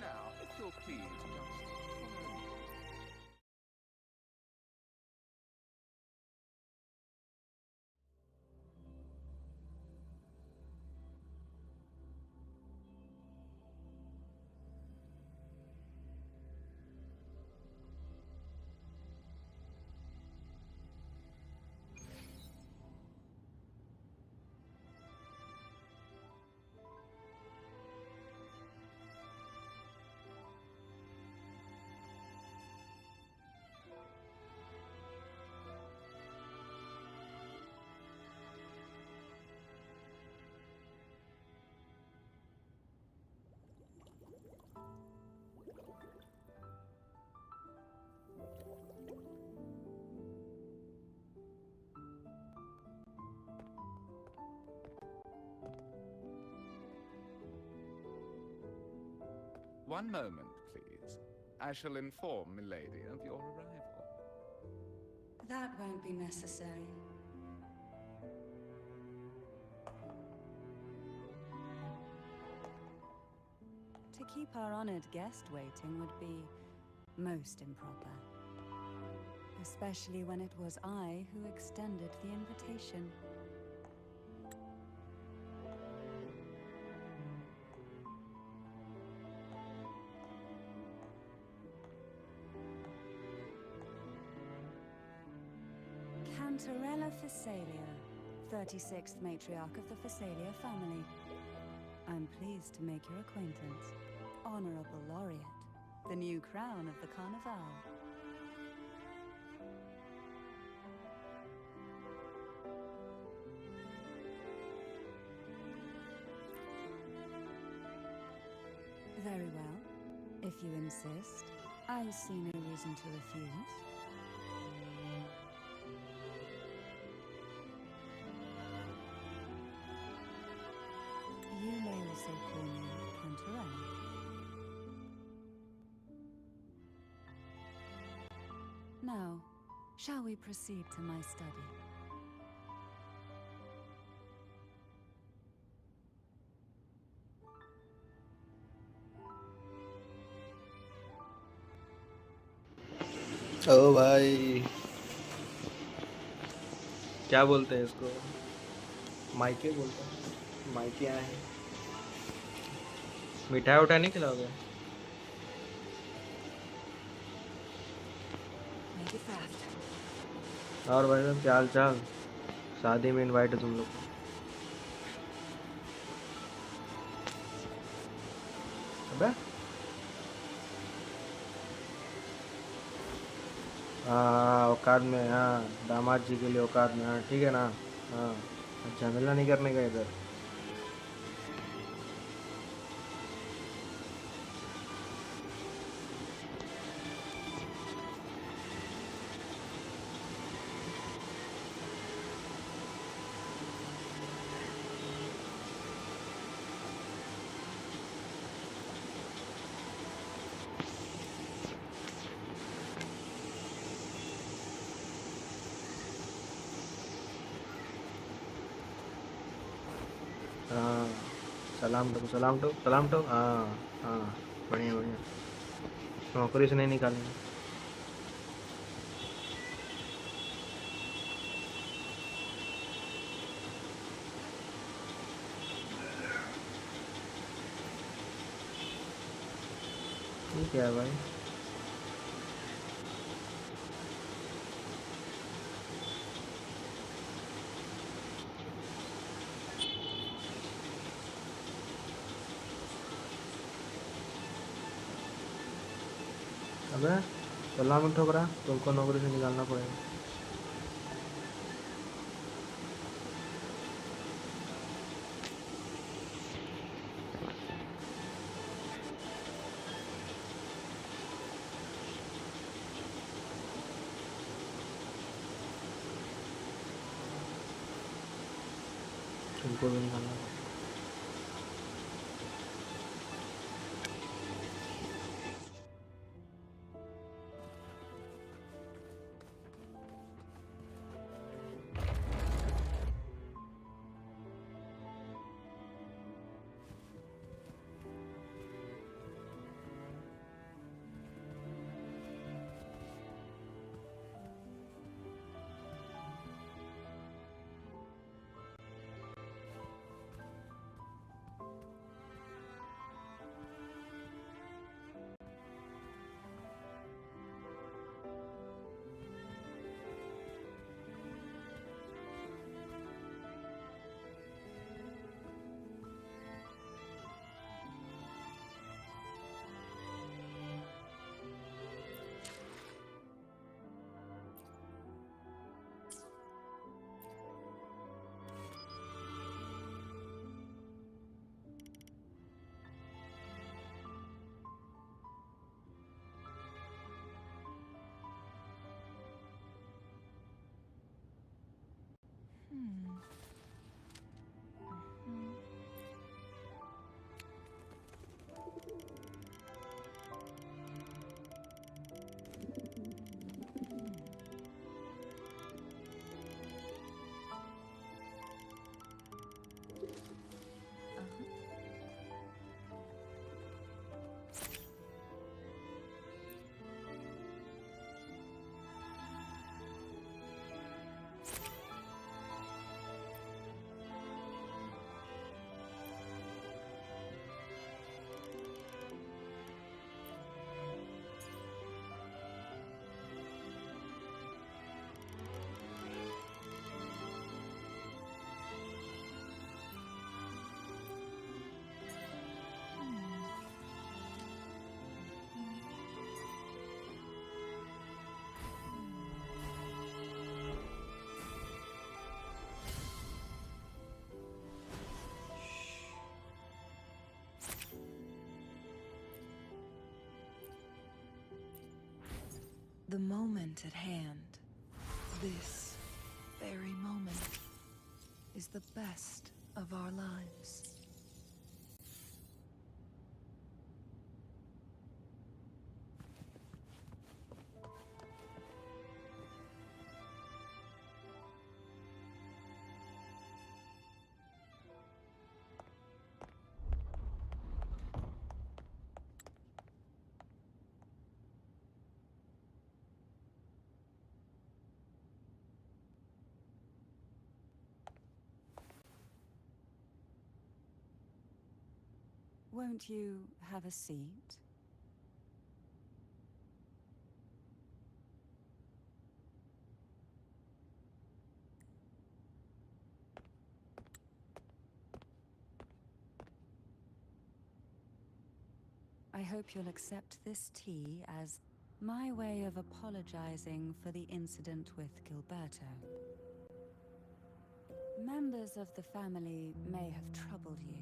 Now, if you'll please just follow me. One moment, please. I shall inform Milady of your arrival. That won't be necessary. To keep our honored guest waiting would be most improper. Especially when it was I who extended the invitation. Cantarella Phasalia, 36th matriarch of the Phasalia family. I'm pleased to make your acquaintance. Honorable Laureate, the new crown of the Carnival. Very well. If you insist, I see no reason to refuse. You may also call me Cantarella. Now, shall we proceed to my study? ओ भाई, क्या बोलते हैं इसको? माइके बोलते हैं। माइके आए हैं। मिठाई उठाई नहीं खिलाओगे? और भाई साहब क्या हाल चाल? शादी में इनवाइट है तुम लोग को। अबे हाँ, औकात में, हाँ दामाद जी के लिए औकात में, हाँ ठीक है ना। हाँ, झमेला नहीं करने का इधर। हाँ, सलाम ठोक, सलाम ठोक, सलाम ठोक। हाँ हाँ, बढ़िया बढ़िया। नौकरी से नहीं निकालेंगे। ठीक है भाई। अबे सलाम ठोक रहा, तुमको नौकरी से निकालना पड़ेगा। तुमको भी निकालना पड़ेगा। The moment at hand, this very moment, is the best of our lives. Won't you have a seat? I hope you'll accept this tea as my way of apologizing for the incident with Gilberto. Members of the family may have troubled you,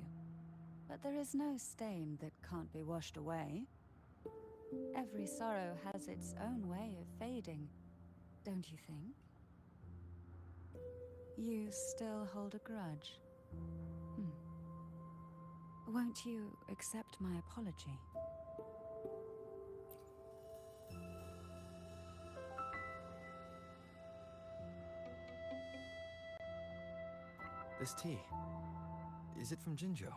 but there is no stain that can't be washed away. Every sorrow has its own way of fading, don't you think? You still hold a grudge. Won't you accept my apology? This tea, is it from Jinjo?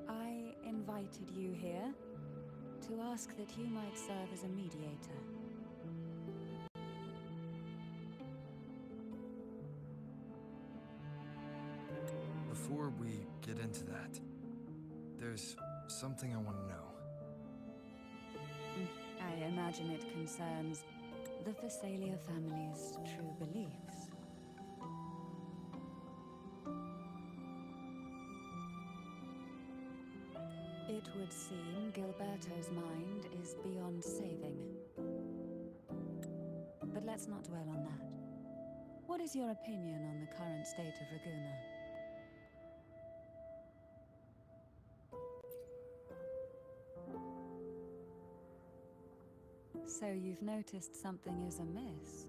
I invited you here to ask that you might serve as a mediator. Before we get into that, there's something I want to know. I imagine it concerns the Phasalia family's true beliefs. It would seem Gilberto's mind is beyond saving. But let's not dwell on that. What is your opinion on the current state of Raguna? So you've noticed something is amiss.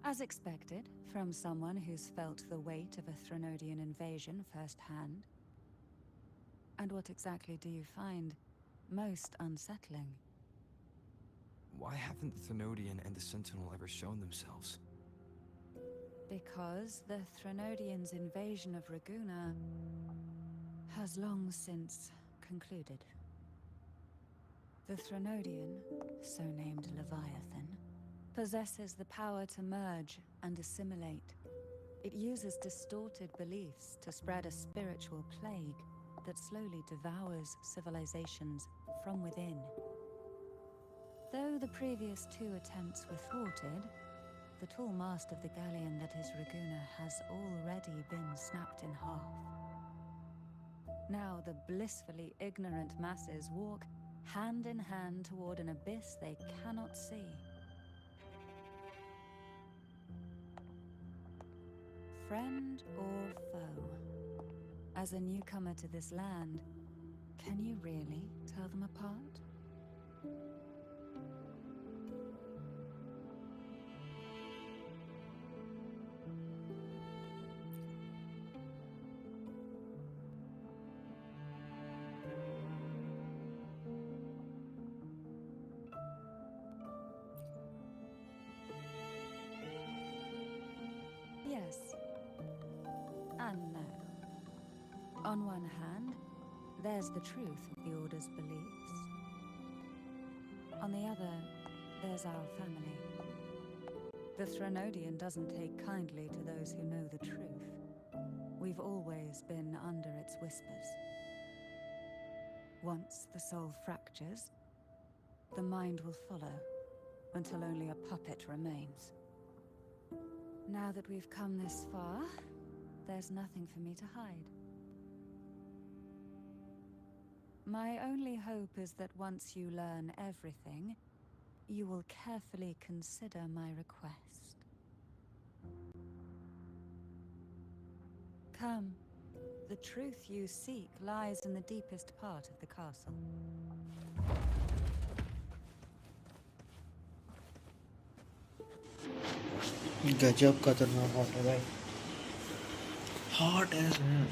As expected, from someone who's felt the weight of a Threnodian invasion firsthand. And what exactly do you find most unsettling? Why haven't the Threnodian and the Sentinel ever shown themselves? Because the Threnodians' invasion of Raguna has long since concluded. The Threnodian, so named Leviathan, possesses the power to merge and assimilate. It uses distorted beliefs to spread a spiritual plague that slowly devours civilizations from within. Though the previous two attempts were thwarted, the tall mast of the galleon that is Raguna has already been snapped in half. Now the blissfully ignorant masses walk hand in hand toward an abyss they cannot see. Friend or foe? As a newcomer to this land, can you really tell them apart? Yes. And no. On one hand, there's the truth of the Order's beliefs. On the other, there's our family. The Threnodian doesn't take kindly to those who know the truth. We've always been under its whispers. Once the soul fractures, the mind will follow, until only a puppet remains. Now that we've come this far, there's nothing for me to hide. My only hope is that once you learn everything, you will carefully consider my request. Come. The truth you seek lies in the deepest part of the castle. गजब खतरनाक hot है भाई, hot as है।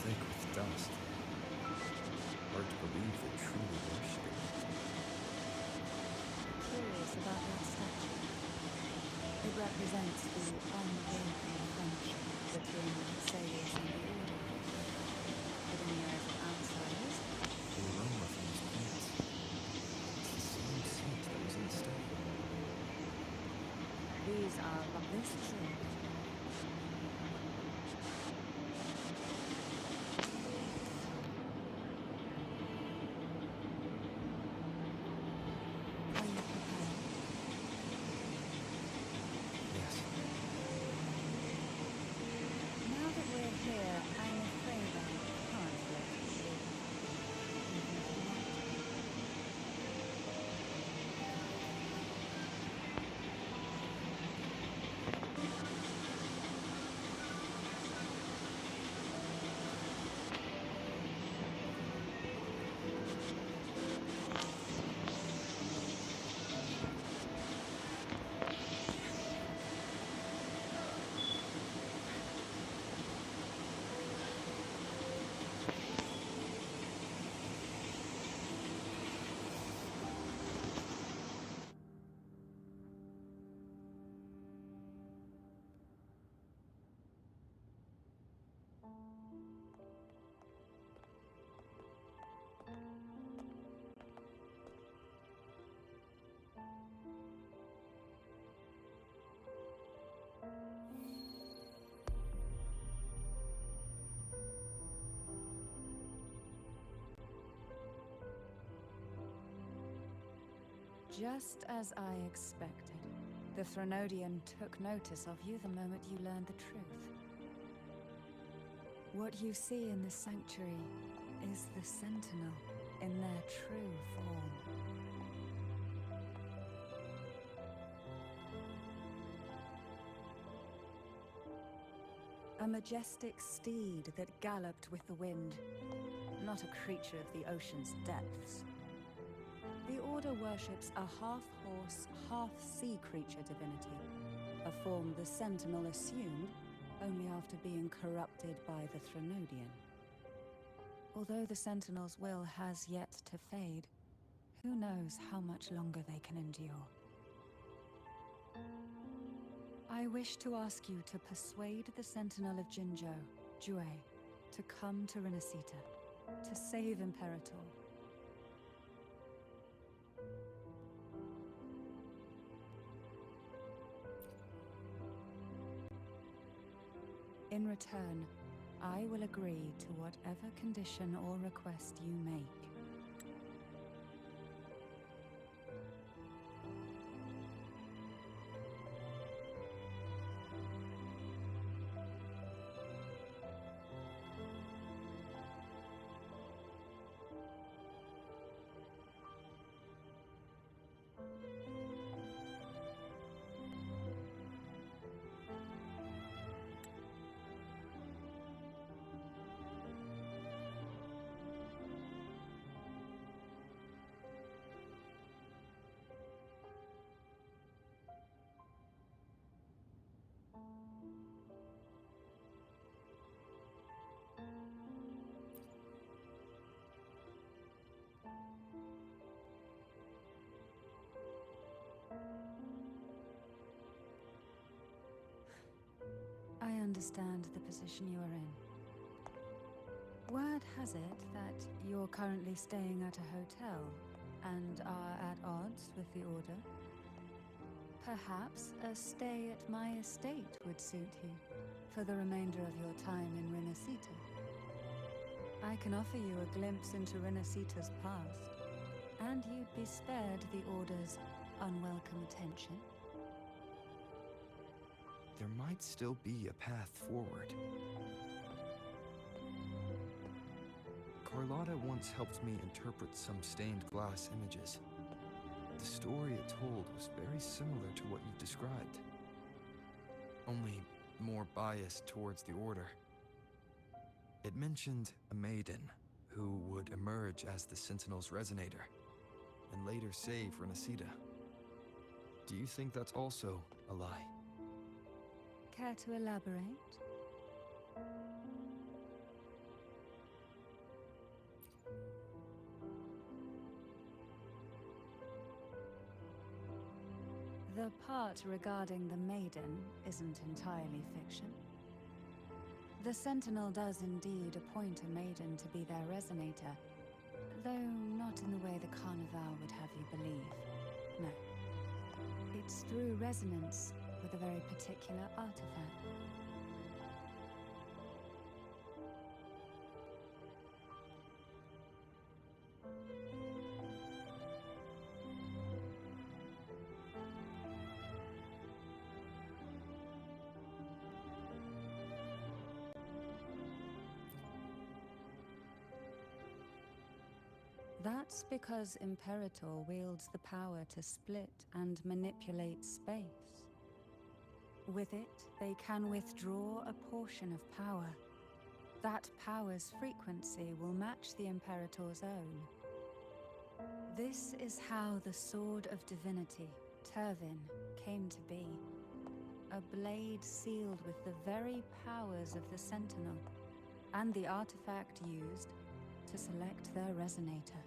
Thick with dust. Hard to believe they truly worship it. Curious about that statue. It represents the unwavering friendship between the Thessalians and the Order. Giving the eyes of outsiders, The aroma from these plants. It's the same scent that was in the statue. these are this tree. Are you prepared? Yes. Now that we're here, I'm afraid I can't let you leave. Even if you want to. Just as I expected, the Threnodian took notice of you the moment you learned the truth. What you see in the sanctuary is the Sentinel in their true form. A majestic steed that galloped with the wind, not a creature of the ocean's depths. The Order worships a half-horse, half-sea creature divinity, a form the Sentinel assumed only after being corrupted by the Threnodian. Although the Sentinel's will has yet to fade, who knows how much longer they can endure. I wish to ask you to persuade the Sentinel of Jinzhou, Jue, to come to Renacita, to save Imperator. In return, I will agree to whatever condition or request you make. I understand the position you are in. Word has it that you're currently staying at a hotel and are at odds with the Order. Perhaps a stay at my estate would suit you for the remainder of your time in Renacita. I can offer you a glimpse into Renacita's past, and you'd be spared the Order's unwelcome attention? There might still be a path forward. Carlotta once helped me interpret some stained glass images. The story it told was very similar to what you've described, only more biased towards the Order. It mentioned a maiden who would emerge as the Sentinel's resonator and later save Renacida. Do you think that's also a lie? Care to elaborate? The part regarding the maiden isn't entirely fiction. The Sentinel does indeed appoint a maiden to be their resonator, though not in the way the Carnival would have you believe. No. It's through resonance with a very particular artifact. That's because Imperator wields the power to split and manipulate space. With it, they can withdraw a portion of power. That power's frequency will match the Imperator's own. This is how the Sword of Divinity, Turvin, came to be. A blade sealed with the very powers of the Sentinel, and the artifact used to select their resonator.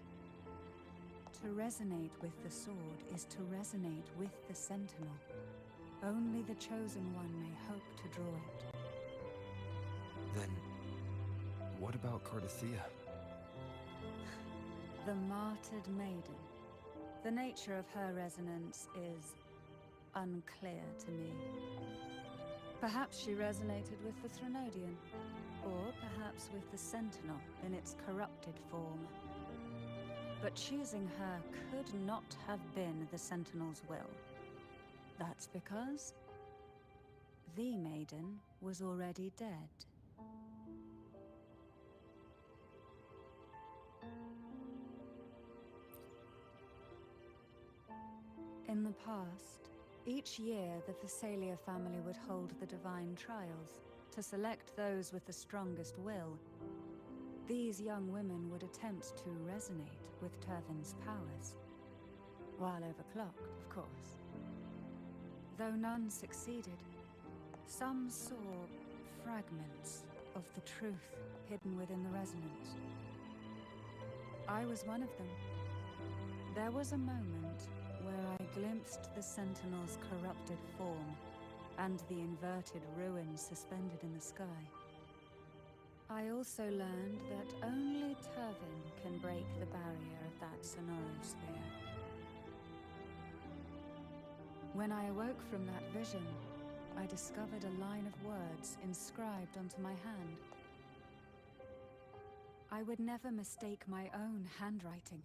To resonate with the sword is to resonate with the Sentinel. Only the Chosen One may hope to draw it. Then, what about Cardathea? The martyred maiden. The nature of her resonance is unclear to me. Perhaps she resonated with the Threnodian, or perhaps with the Sentinel in its corrupted form. But choosing her could not have been the Sentinel's will. That's because the maiden was already dead. In the past, each year the Phasalia family would hold the Divine Trials to select those with the strongest will. These young women would attempt to resonate with Turvin's powers, while overclocked, of course. Though none succeeded, some saw fragments of the truth hidden within the resonance. I was one of them. There was a moment where I glimpsed the Sentinel's corrupted form and the inverted ruins suspended in the sky. I also learned that only Turvin can break the barrier of that sonorosphere. When I awoke from that vision, I discovered a line of words inscribed onto my hand. I would never mistake my own handwriting.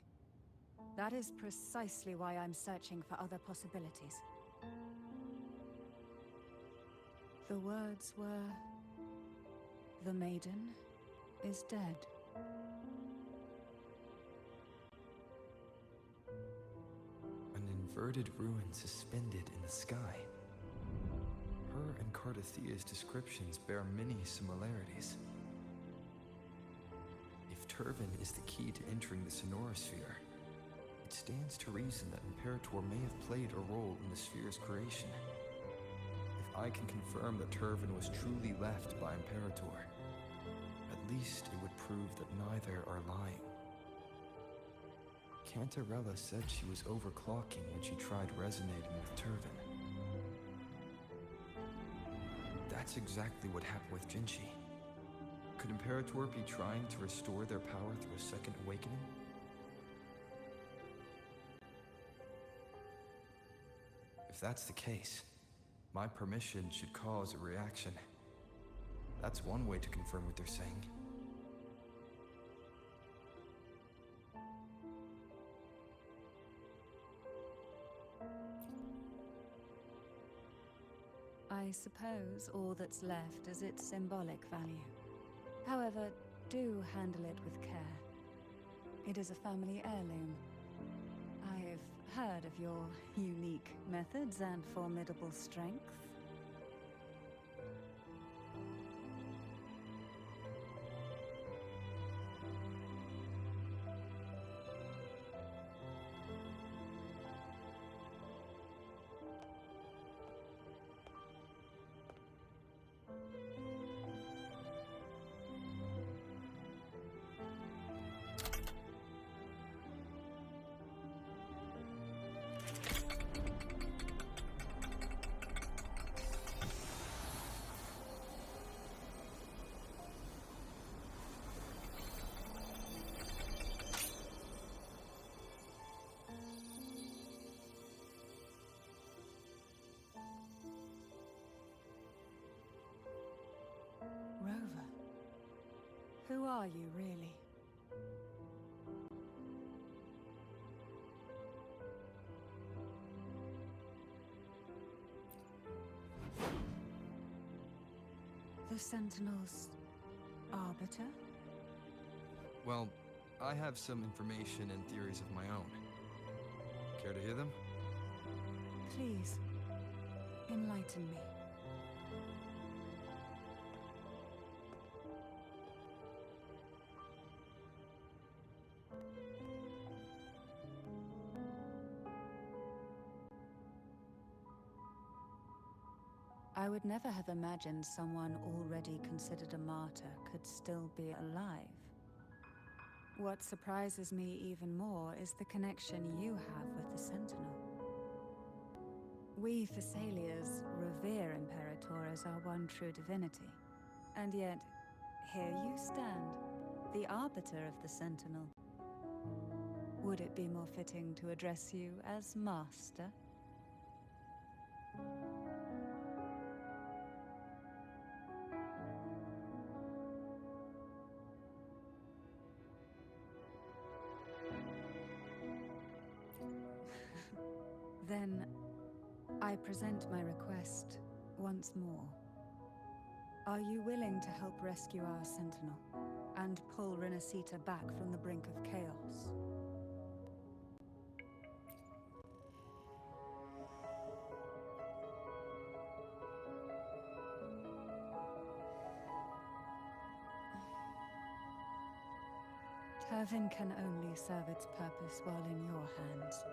That is precisely why I'm searching for other possibilities. The words were, "The maiden is dead." An inverted ruin suspended in the sky. Her and Cardathea's descriptions bear many similarities. If Turvin is the key to entering the sonorosphere, it stands to reason that Imperator may have played a role in the sphere's creation. If I can confirm that Turvin was truly left by Imperator, at least it would prove that neither are lying. Cantarella said she was overclocking when she tried resonating with Turvin. That's exactly what happened with Jinchi. Could Imperator be trying to restore their power through a second awakening? If that's the case, my permission should cause a reaction. That's one way to confirm what they're saying. suppose all that's left is its symbolic value. However, do handle it with care. It is a family heirloom. I've heard of your unique methods and formidable strength. Rover, who are you really? The Sentinel's arbiter? Well, I have some information and theories of my own. Care to hear them? Please, enlighten me. I would never have imagined someone already considered a martyr could still be alive. What surprises me even more is the connection you have with the Sentinel. We Thessalians revere Imperator as our one true divinity. And yet, here you stand, the arbiter of the Sentinel. Would it be more fitting to address you as Master? Then, I present my request once more. Are you willing to help rescue our Sentinel and pull Renacita back from the brink of chaos? Turvin can only serve its purpose while in your hands.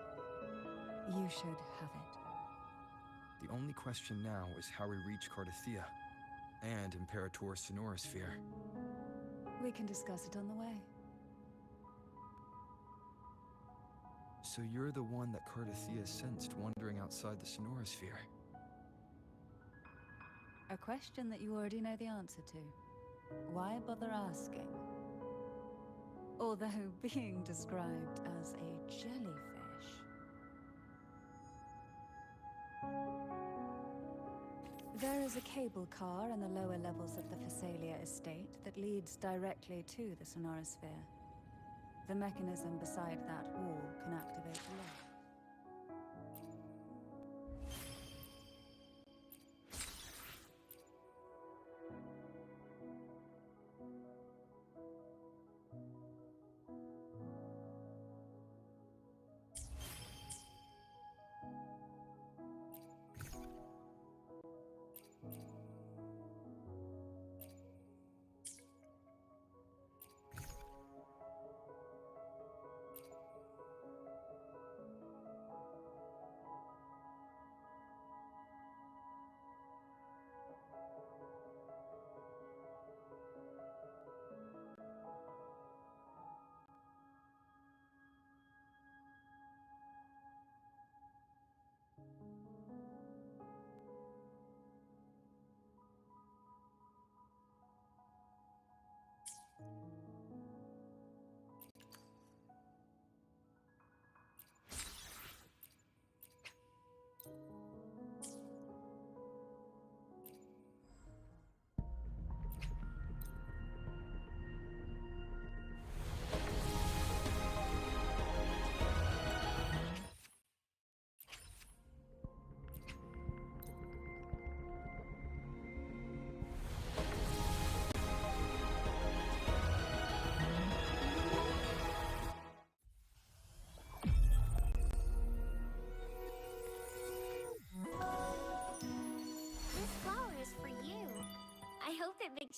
You should have it. The only question now is how we reach Cardathia and Imperator Sonorisphere. We can discuss it on the way. So you're the one that Cardathia sensed wandering outside the Sonorisphere? A question that you already know the answer to. Why bother asking? Although being described as a jellyfish. There is a cable car in the lower levels of the Phasalia estate that leads directly to the Sonorisphere. The mechanism beside that wall can activate the lift.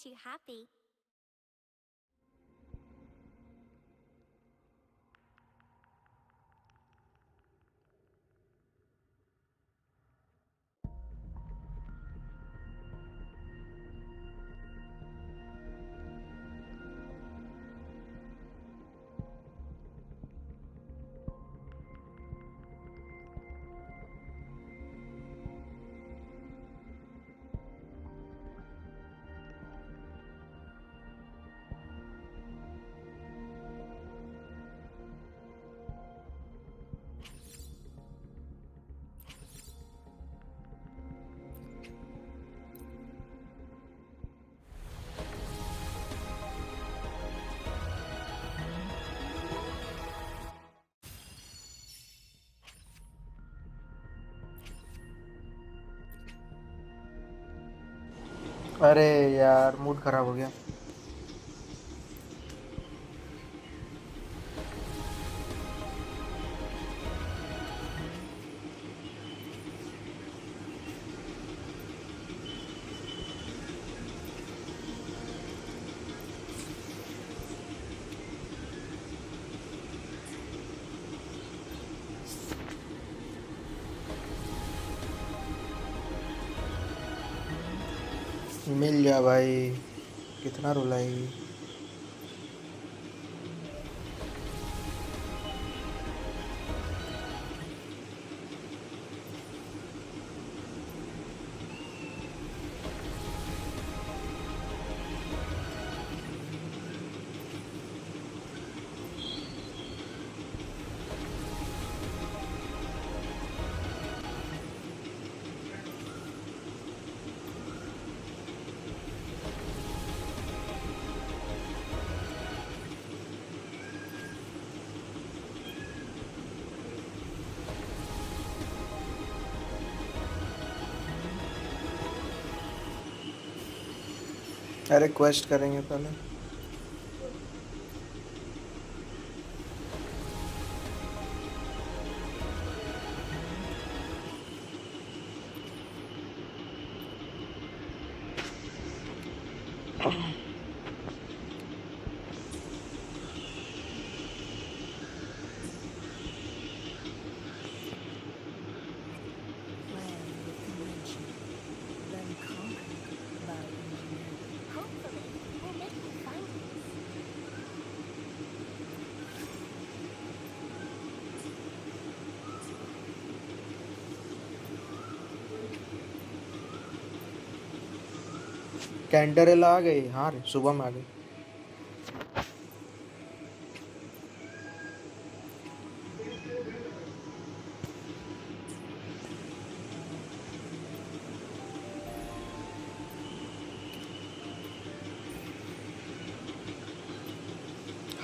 makes you happy. अरे यार mood खराब हो गया। मिल जा भाई, कितना रुलाएगी। अरे quest करेंगे पहले। Hopefully, we'll make new findings. कैंटरेला आ गई, हाँ रे सुबह में आ गई।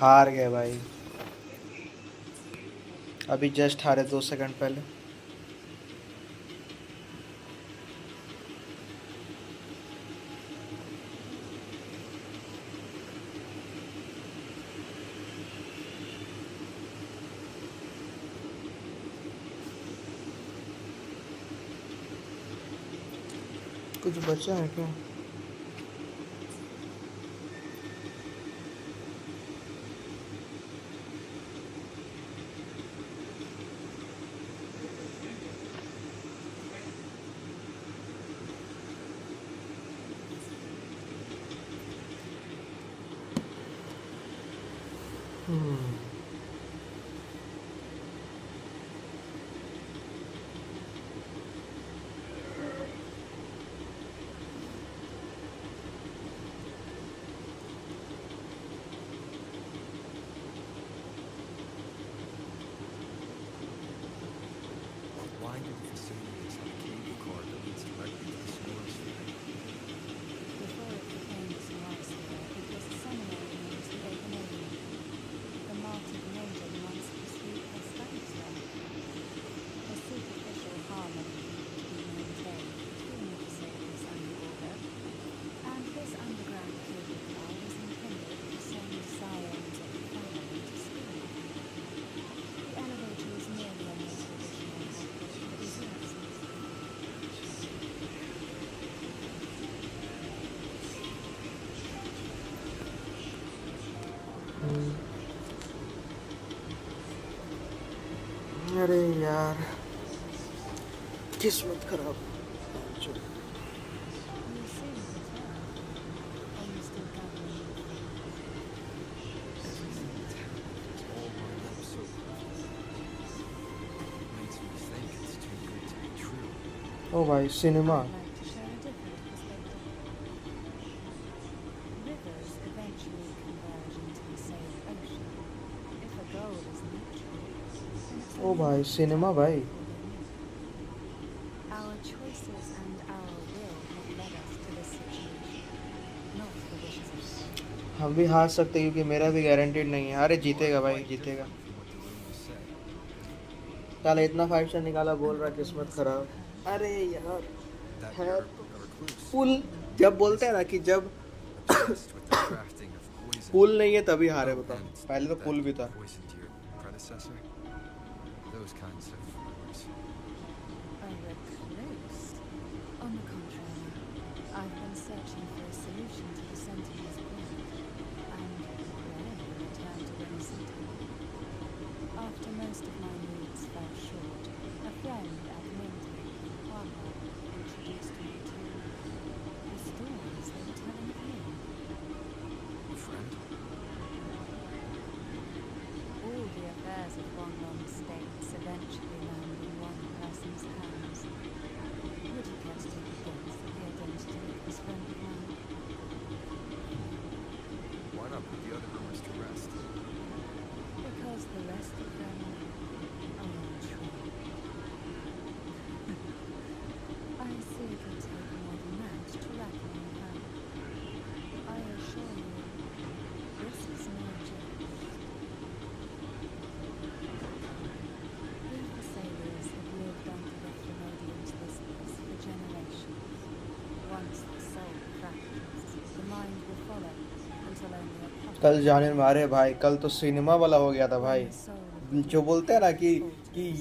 हार गए भाई, अभी जस्ट हारे 2 सेकंड पहले। कुछ बचा है क्या? Why do the facilities have a cable car that leads directly to the solar sphere? Before it became the Sonosphere, it was a seminary known as the Open Alien. The martyred maiden once pursued her studies there. A superficial harmony to be maintained between the facilities and the Order, and this underground cable car was intended to send scions of the family to school. The elevator was merely a more traditional outfit for business. अरे यार किस्मत खराब. You seem perturbed. Are you still gathering Everything that's happened is all lined up so perfectly. It makes me think it's too good to be true. ओ भाई cinema. I'd like to share a different perspective. Rivers eventually converge into the same ocean. If a goal is mutual, then it's ओ भाई cinema भाई. Our choices and our will have led us to this situation, not the wishes of fate. हम भी हार सकते क्योंकि मेरा भी guaranteed नहीं है. अरे जीतेगा भाई जीतेगा. From what the rumors say. साला इतना 5 स्टार निकाला बोल रहा किस्मत खराब. अरे यार That है you're a recluse. पुल जब बोलते हैं ना कि जब Obsessed with the crafting of poison. पुल नहीं है तभी हारे Oh, बताओ. and पहले तो that पुल भी था. poisoned your predecessor. Those kinds of rumors. A recluse? On the contrary, I've been searching for a solution to the Sentinel's plague, and rarely return to innocent people. After most of my needs fell short, a friend at Minty in Huanghua introduced me to the stories they were telling of you. Friend? All the affairs of Huanglong states eventually land in one person's hands. Would you care to take a guess at the identity of this friend of mine? Why not put the other rumors to rest? Because the rest of them are untrue. I see it will take more than that to reckon with her. I assure you, this is no joke. We Thessalians have lived under the Thermodians' whispers for generations. Once the soul fractures, the mind will follow until only a puppet कल जाने मारे भाई. कल तो cinema वाला हो गया था भाई. जो बोलते हैं ना कि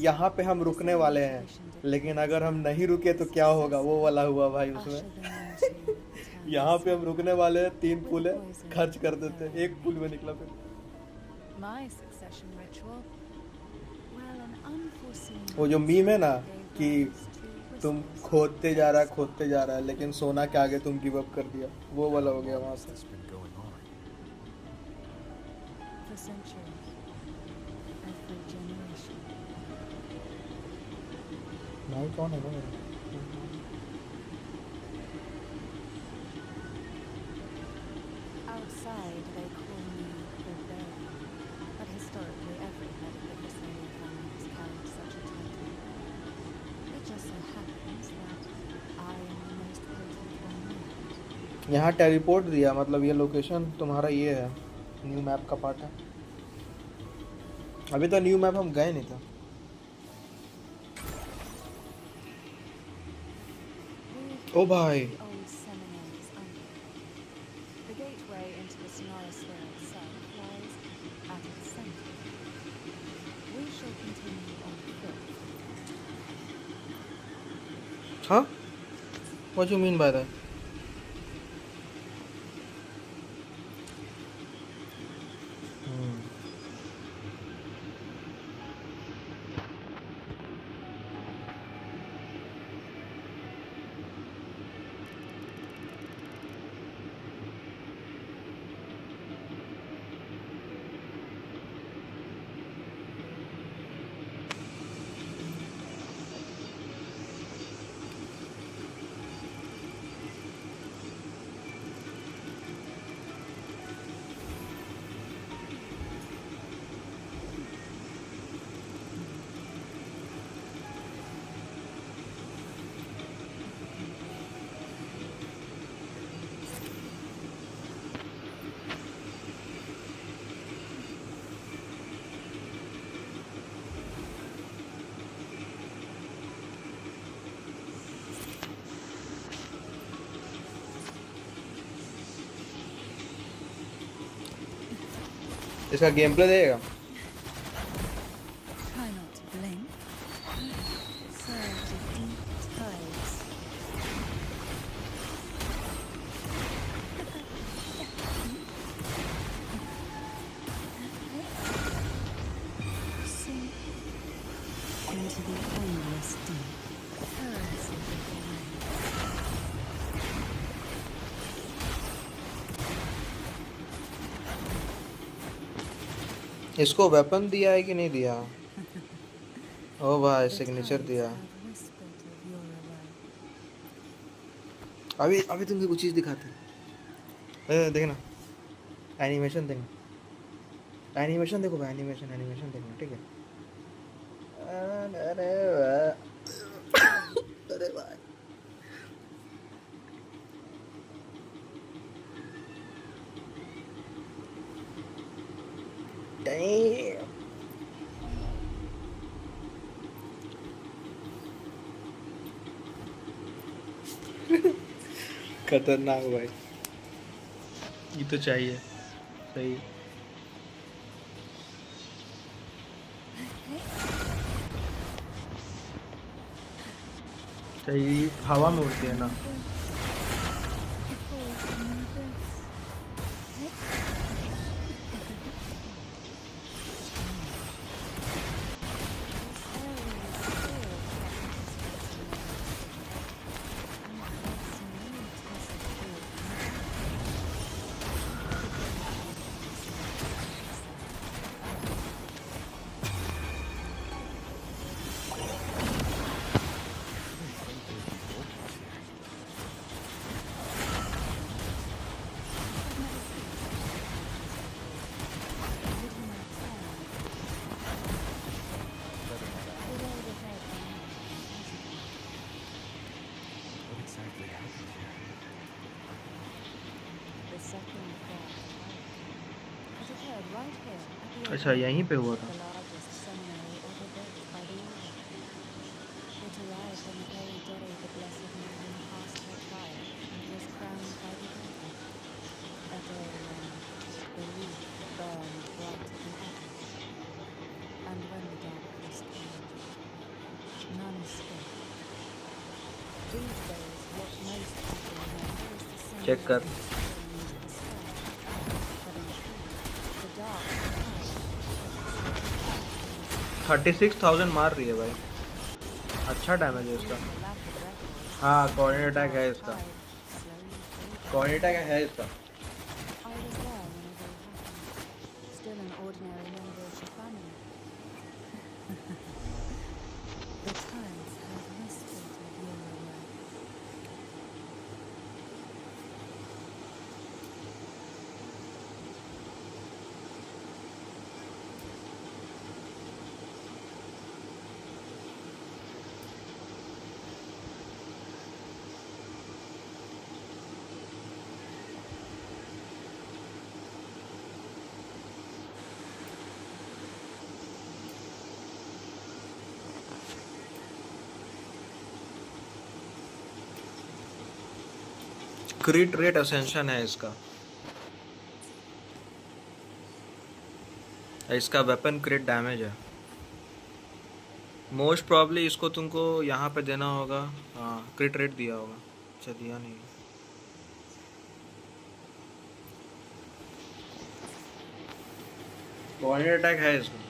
यहाँ पे हम रुकने वाले हैं लेकिन अगर हम नहीं रुके तो क्या होगा वो वाला हुआ भाई उसमें. यहाँ पे हम रुकने वाले हैं. 3 पुल है खर्च कर देते. एक पुल में निकला फिर. My succession ritual. Well, an unforeseen वो जो मीम है ना कि gave rise to तुम whispers. खोदते जा रहा है लेकिन सोना के आगे तुम गिव अप कर दिया. वो वाला हो गया वहाँ से. What's been going on? For centuries, every generation. भाई कौन है भाई? Outside, they call me Barbarian, but historically, every head of the Thessalia family has carried such a title. It just so happens that I am the most potent one left. यहाँ teleport दिया मतलब ये location तुम्हारा ये है. New map का part है. अभी तो न्यू मैप हम गए नहीं था. We ओ भाई the old seminaries under. The gateway into the Sonorasphere itself lies at its center. We shall continue on foot. हाँ what you mean by that? इसका गेम प्ले देगा. Try not to blink. Serve the deep tides. Sink into the endless deep. Currents of the flame. इसको weapon दिया है कि नहीं दिया? ओ भाई The सिग्नेचर tides दिया। have whispered of your arrival. अभी अभी तुमको कुछ चीज़ दिखाते हैं। देखना एनिमेशन देखना, एनिमेशन देखो भाई, एनिमेशन एनिमेशन देखना, ठीक है? अरे वाह, अरे भाई Damn. खतरनाक भाई, ये तो चाहिए। सही। सही हवा में उड़ती है ना। What exactly happened here? The second fall. It occurred right here at the अच्छा यहीं पे हुआ था। the largest seminary ever built by the order. It arrived on the very day the Blessed Virgin passed her trial and was crowned by the order. A day when belief burned brighter than ever. And when the darkness came, none escaped. These days, what most people remember is the sun Check कर। rising into the sky. But in truth, the dark night 36,000 मार रही है भाई, अच्छा damage है इसका। हाँ coordinate attack है इसका, कोऑर्डिनेट अटैक है इसका। I was there when it all happened, still an ordinary member of the family. The tides have whispered of your arrival. Crit rate ascension है इसका, इसका वेपन क्रिट डैमेज है। Most probably इसको तुमको यहाँ पे देना होगा। हाँ क्रिट रेट दिया होगा, अच्छा दिया नहीं। कोऑर्डिनेट अटैक है इसका।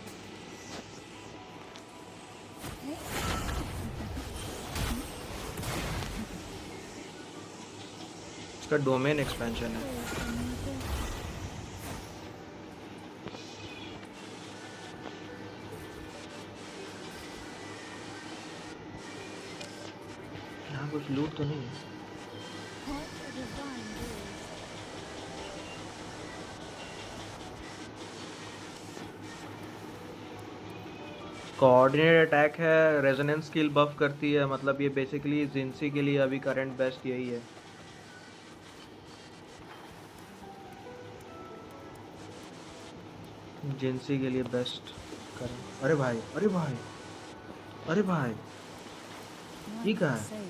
इसका डोमेन एक्सपेंशन है। यहाँ कुछ लूट तो नहीं है। कोऑर्डिनेट अटैक है, रेजोनेंस स्किल बफ करती है, मतलब ये बेसिकली जिंसी के लिए अभी करंट बेस्ट यही है। जिंसी के लिए बेस्ट करंट। अरे भाई अरे भाई अरे भाई, ये क्या है?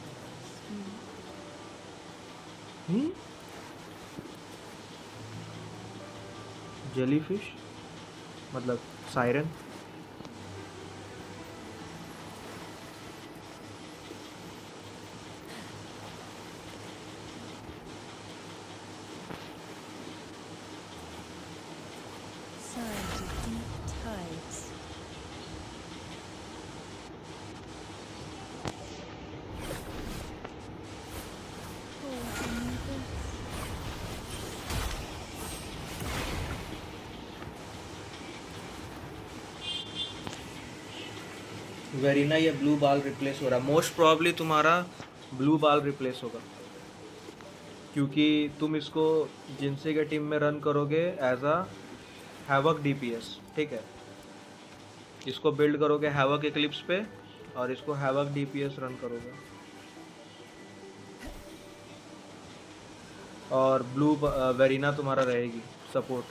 जेलीफिश मतलब siren. Signs of deep tides. वेरीना ये ब्लू बाल रिप्लेस हो रहा है, मोस्ट प्रॉब्ली तुम्हारा ब्लू बाल रिप्लेस होगा, क्योंकि तुम इसको जिनसे के टीम में रन करोगे एज अ हैवक डीपीएस, ठीक है। इसको बिल्ड करोगे हैवक इक्लिप्स पे और इसको हैवक डीपीएस रन करोगे। और ब्लू वेरीना तुम्हारा रहेगी support.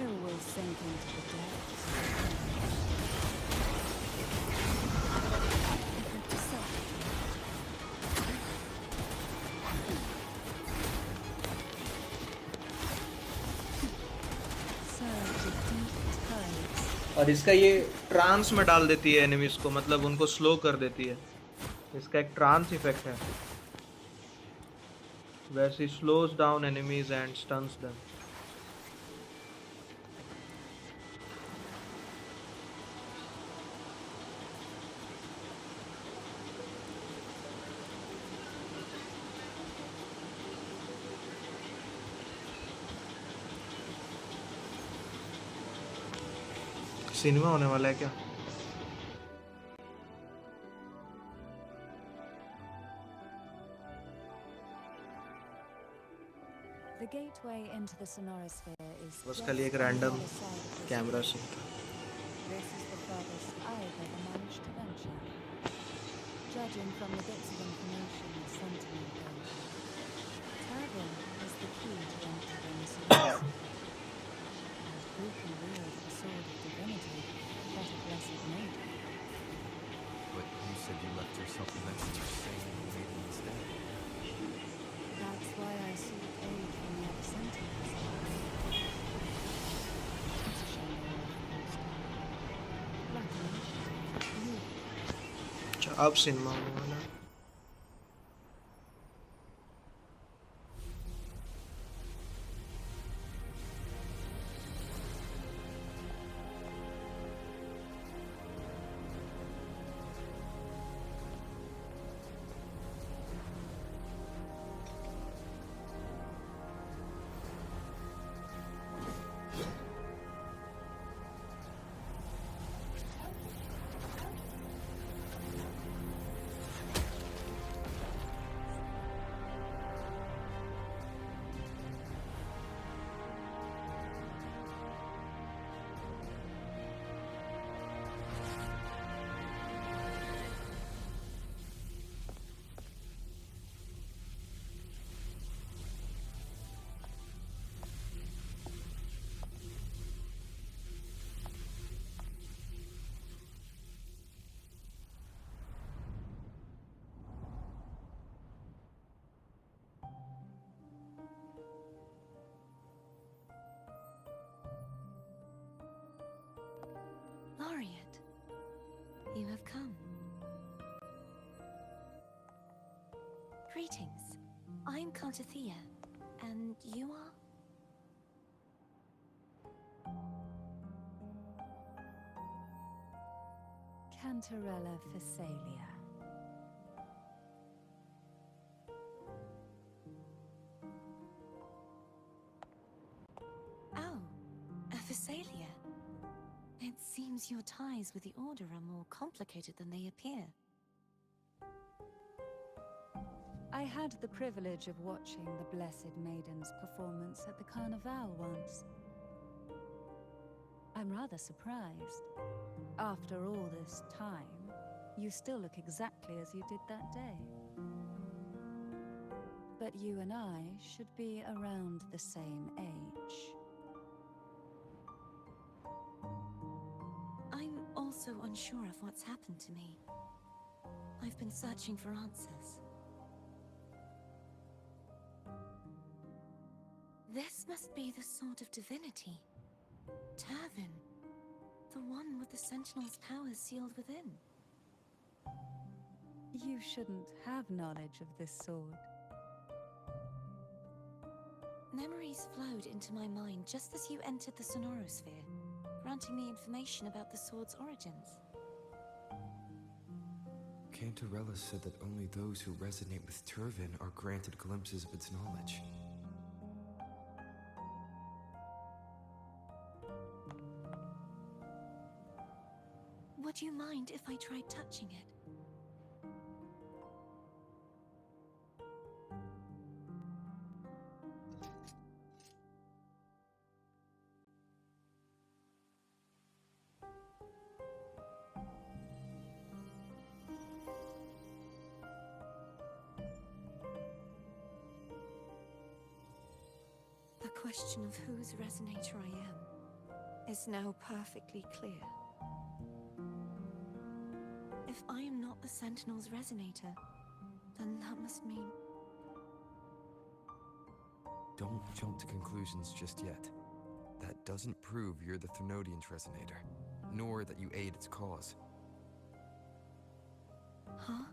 Who will sink into the depths? Surge of deep tides. और इसका ये ट्रांस में डाल देती है एनिमीज को, मतलब उनको स्लो कर देती है। इसका एक ट्रांस इफेक्ट है, वैसे slows down enemies and stuns them. Cinema होने वाला है क्या? The gateway into the sonorosphere is बस just खाली एक on the random other side of this camera bridge. Scene था। This is the furthest I've ever managed to venture, judging from the bits of information sent to me daily. Turban is the key to entering the sonorosphere. And who can wield the sword of divinity but a blessed maiden? But you said you left yourself a message saying you made a mistake. That's why I sought aid from the other sentinels. It's a shame they were forced. Luckily, you अच्छा, अब cinema होने वाला है। Laureate, you have come. Greetings. I'm Cantarella, and you are? Cantarella Phasalia. Oh, a Phasalia. It seems your ties with the Order are more complicated than they appear. I had the privilege of watching the Blessed Maiden's performance at the Carnival once. I'm rather surprised. After all this time, You still look exactly as you did that day. But you and I should be around the same age. I'm also unsure of what's happened to me. I've been searching for answers. This must be the sword of divinity. Turvin. The one with the Sentinel's powers sealed within. You shouldn't have knowledge of this sword. Memories flowed into my mind just as you entered the Sonorosphere, granting me information about the sword's origins. Cantarella said that only those who resonate with Turvin are granted glimpses of its knowledge. Would you mind if I tried touching it? The question of whose resonator I am is now perfectly clear. If I am not the Sentinel's resonator, then that must mean... Don't jump to conclusions just yet. That doesn't prove you're the Thermodian's resonator, nor that you aid its cause. Huh?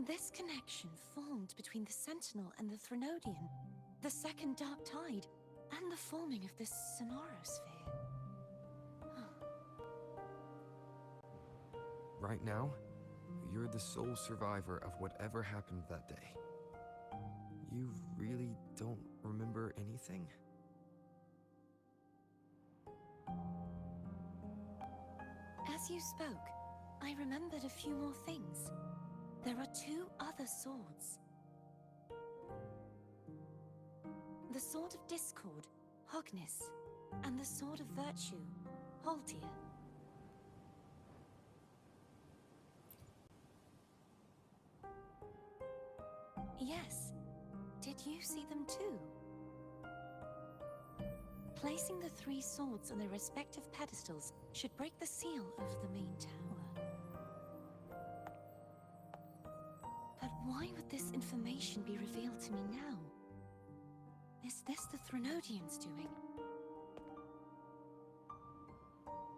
This connection formed between the Sentinel and the Thermodian, the second Dark Tide, and the forming of this Sonorosphere. Right now, you're the sole survivor of whatever happened that day. You really don't remember anything? As you spoke, I remembered a few more things. There are two other swords. The Sword of Discord, Hognis, and the Sword of Virtue, Haltia. Yes. Did you see them too? Placing the three swords on their respective pedestals should break the seal of the main tower. But why would this information be revealed to me now? Is this the Thermodian's doing?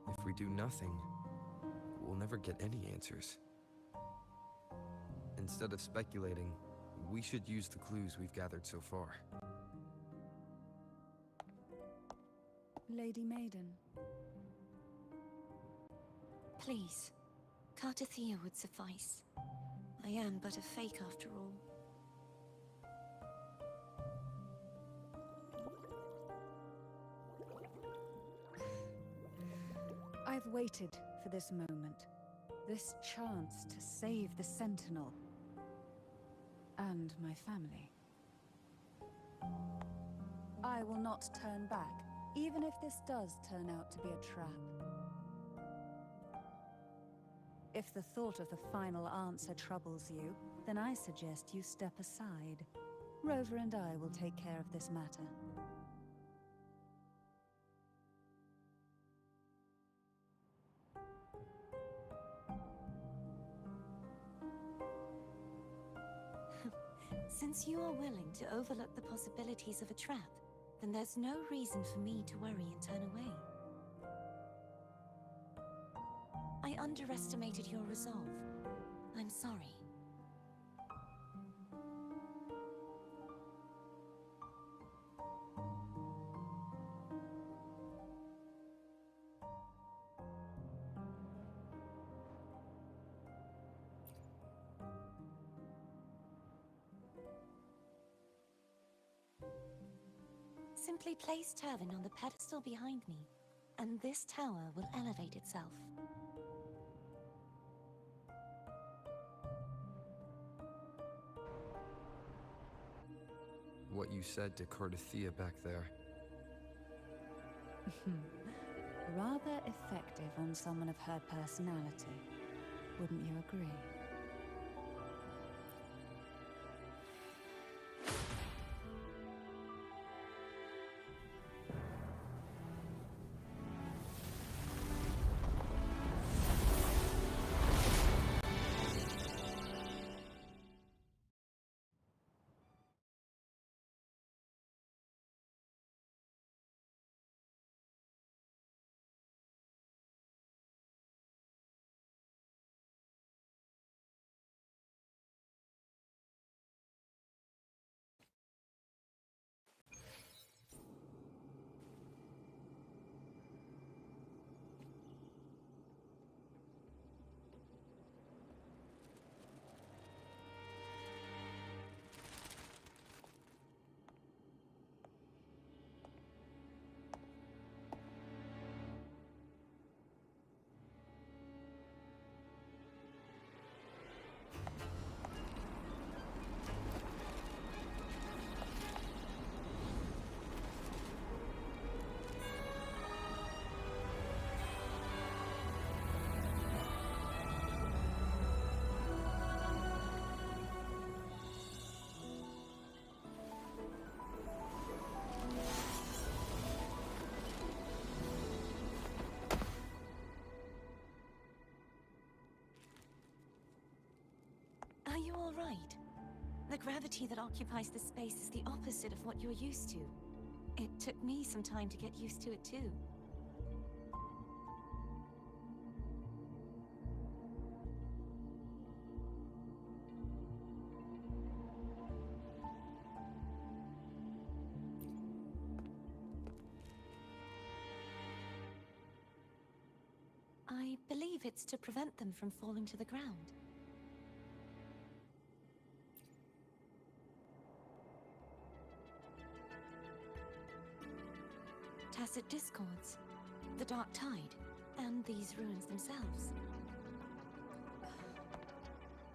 If we do nothing, we'll never get any answers. Instead of speculating, we should use the clues we've gathered so far. Lady Maiden. Please, Cartathea would suffice. I am but a fake after all. I've waited for this moment, this chance to save the Sentinel and my family. I will not turn back, even if this does turn out to be a trap. If the thought of the final answer troubles you, then I suggest you step aside. Rover and I will take care of this matter. Since you are willing to overlook the possibilities of a trap, then there's no reason for me to worry and turn away. I underestimated your resolve. I'm sorry. Simply place Turvin on the pedestal behind me, and this tower will elevate itself. What you said to Cartathea back there. Rather effective on someone of her personality. Wouldn't you agree? Are you all right? The gravity that occupies this space is the opposite of what you're used to. It took me some time to get used to it too. I believe it's to prevent them from falling to the ground. Tacit discords, the dark tide, and these ruins themselves.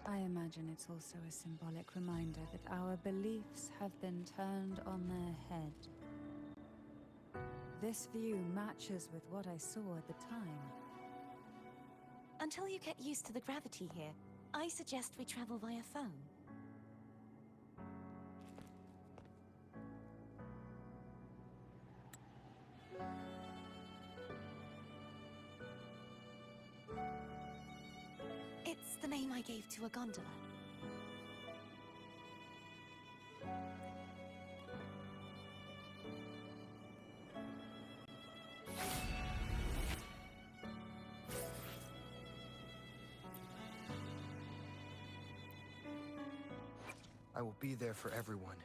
I imagine it's also a symbolic reminder that our beliefs have been turned on their head. This view matches with what I saw at the time. Until you get used to the gravity here, I suggest we travel via phone. It's the name I gave to a gondola. I will be there for everyone,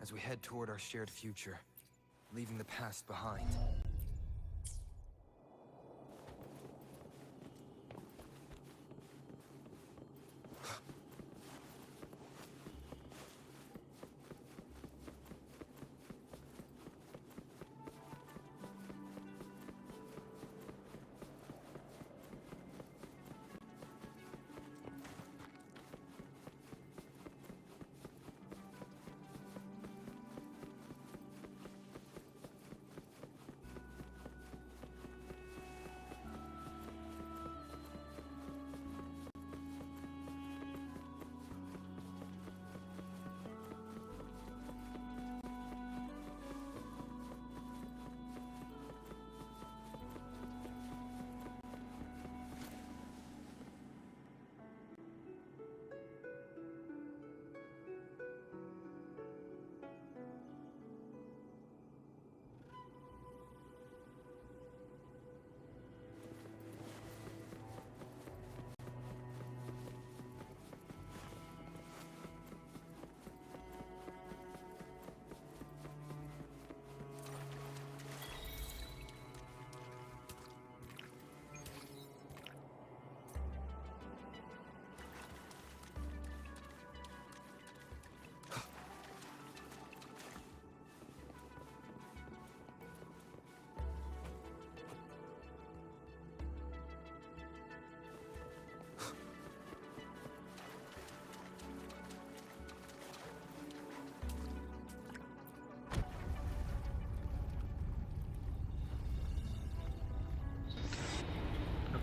as we head toward our shared future, leaving the past behind.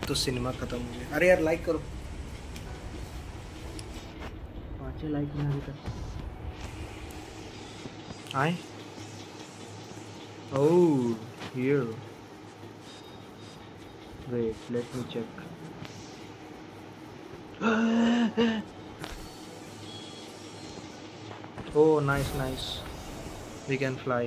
तो cinema खत्म हो गया। अरे यार like करो, 5 like नहीं अभी तक आए। Oh, here. Wait, let me check. Oh, nice, nice. We can fly.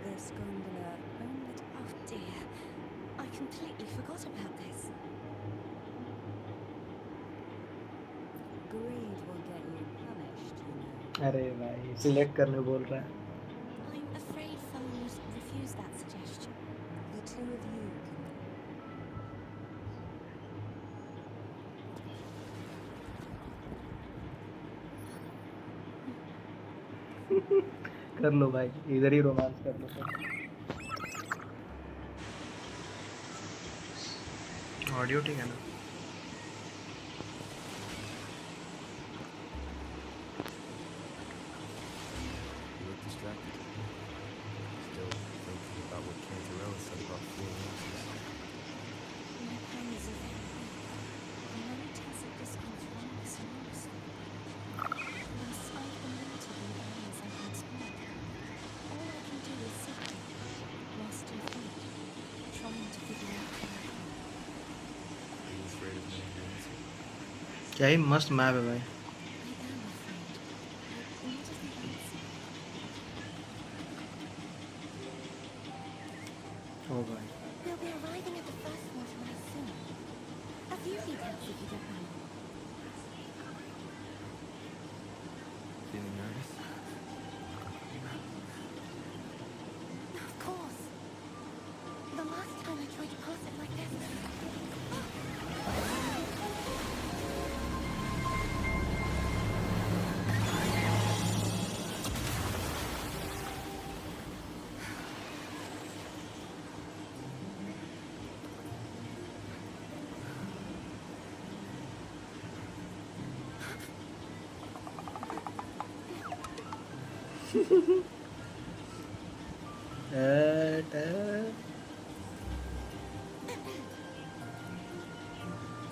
This gondola only... Oh dear. I completely forgot about this. Greed will get you punished, you know. अरे भाई select करने बोल रहा है। I'm afraid Phone would refuse that suggestion. The two of you can... कर लो भाई, इधर ही romance कर लो सब। ऑडियो ठीक है ना? You look distracted. Still thinking about what Cantarella said about fooling horses. My powers are very weak. No tacit disconfirm this enormously. Thus, I've been limited in areas I can explore. All I can do is sit here, lost in thought, trying to figure out how I can. Are you afraid of knowing the answer? क्या ही मस्त map है भाई। I am afraid, but not of the answer. ओ भाई We'll be arriving at the first waterway soon. A few details if you don't mind. Feeling nervous? Of course. The last time I tried to pass it like this.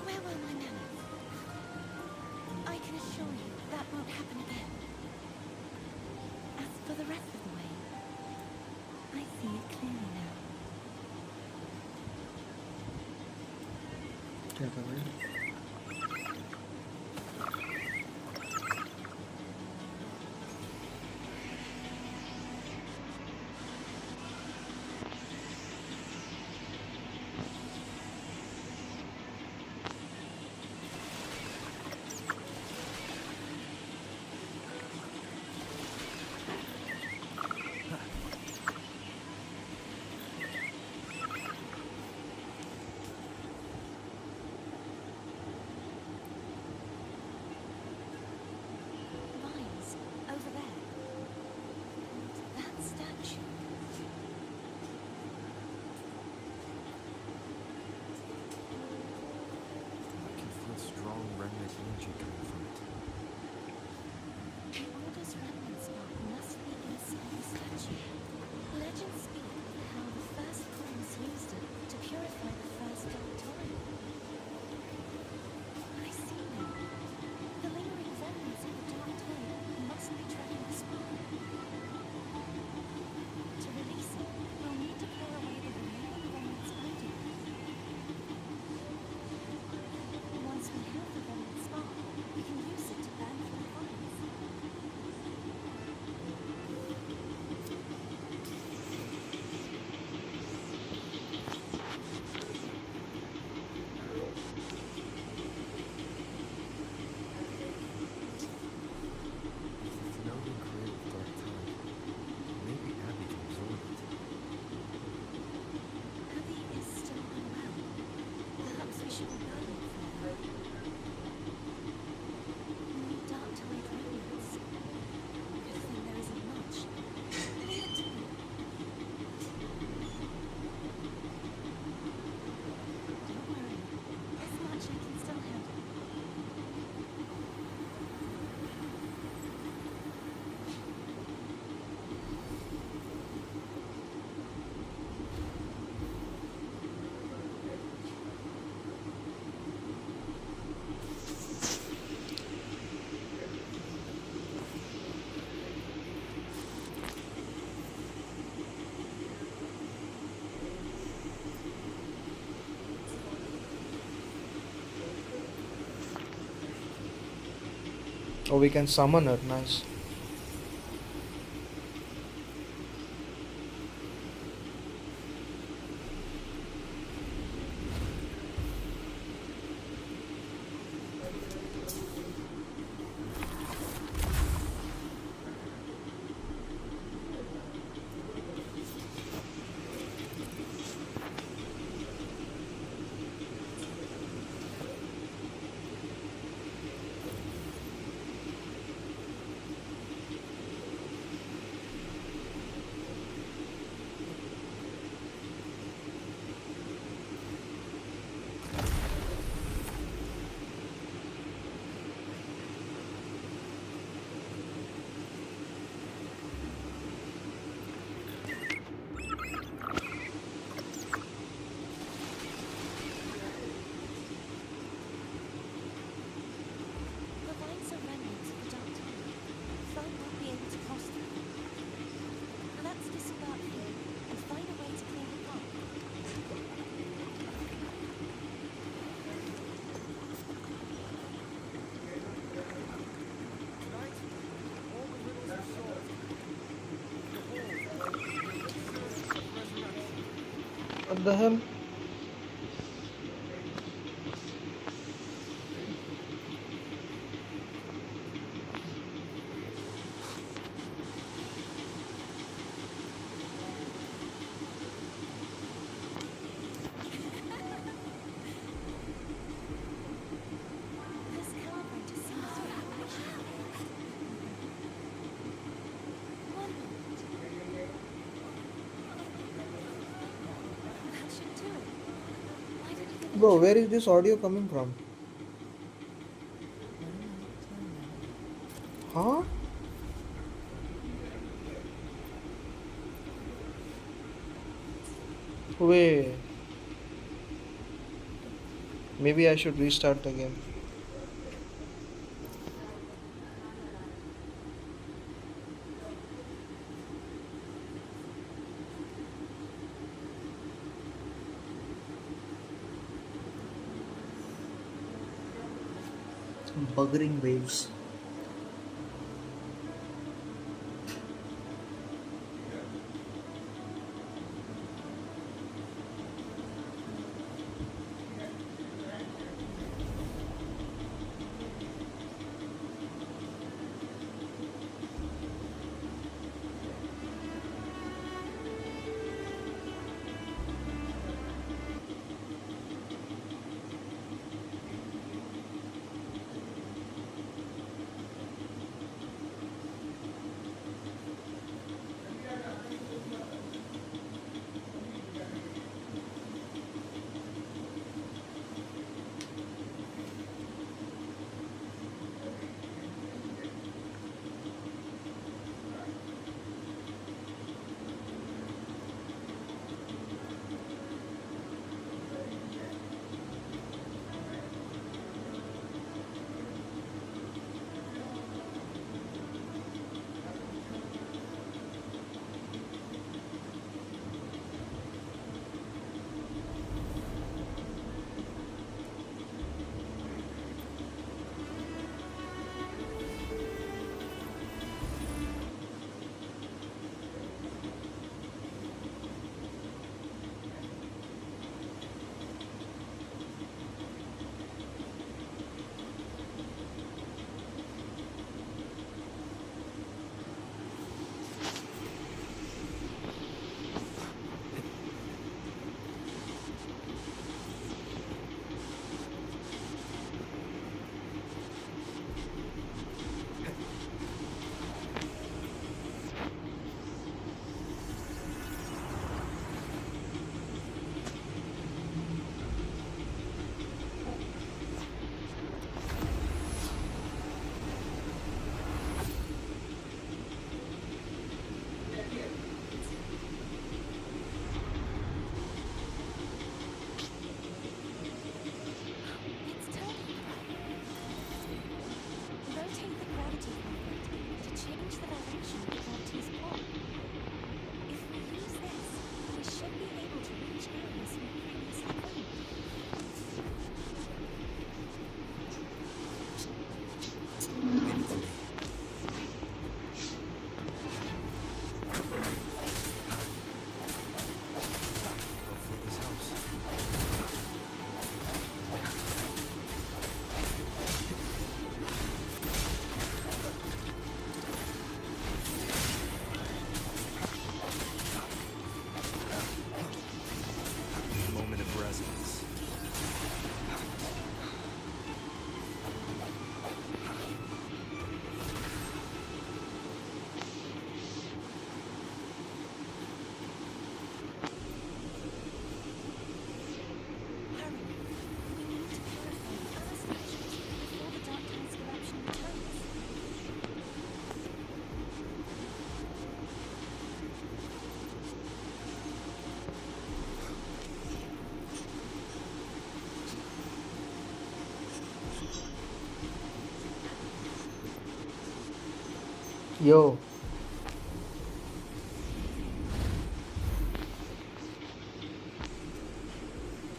Where were my manners? I can assure you that won't happen again. As for the rest of the way, I see it clearly now. क्या कर रहे हैं? Vines, over there. That statue. I can feel strong remnant energy coming from it. The oldest remnant spot must be inside the statue. Legends speak of how the first Pawns used it to purify the first dark time. insatiable burden for her. More dark-eyed romance. Good thing there isn't much. Leave it to me. Don't worry. This much I can still handle. Oh, we can summon her. Nice. The vines are remnants of the dark tunnel. Foe won't be able to cross them. Let's disembark here and find a way to clear the path. Tonight, all the riddles are solved. Behold, resurrection. What the hell? This calibrator seems to have action. One moment. That should do it. Why did you give Bro, it where is this audio coming from? Huh? Wait. Maybe I should restart the game. Buggering waves. Yo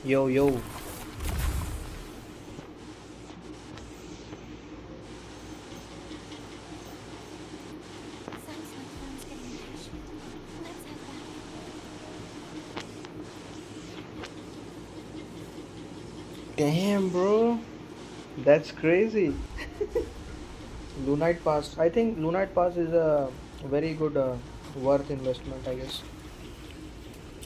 yo yo Sounds like Fern's getting impatient. Let's head back. Damn, bro, that's crazy. Lunite Pass. I think Lunite Pass is a very good worth investment. I guess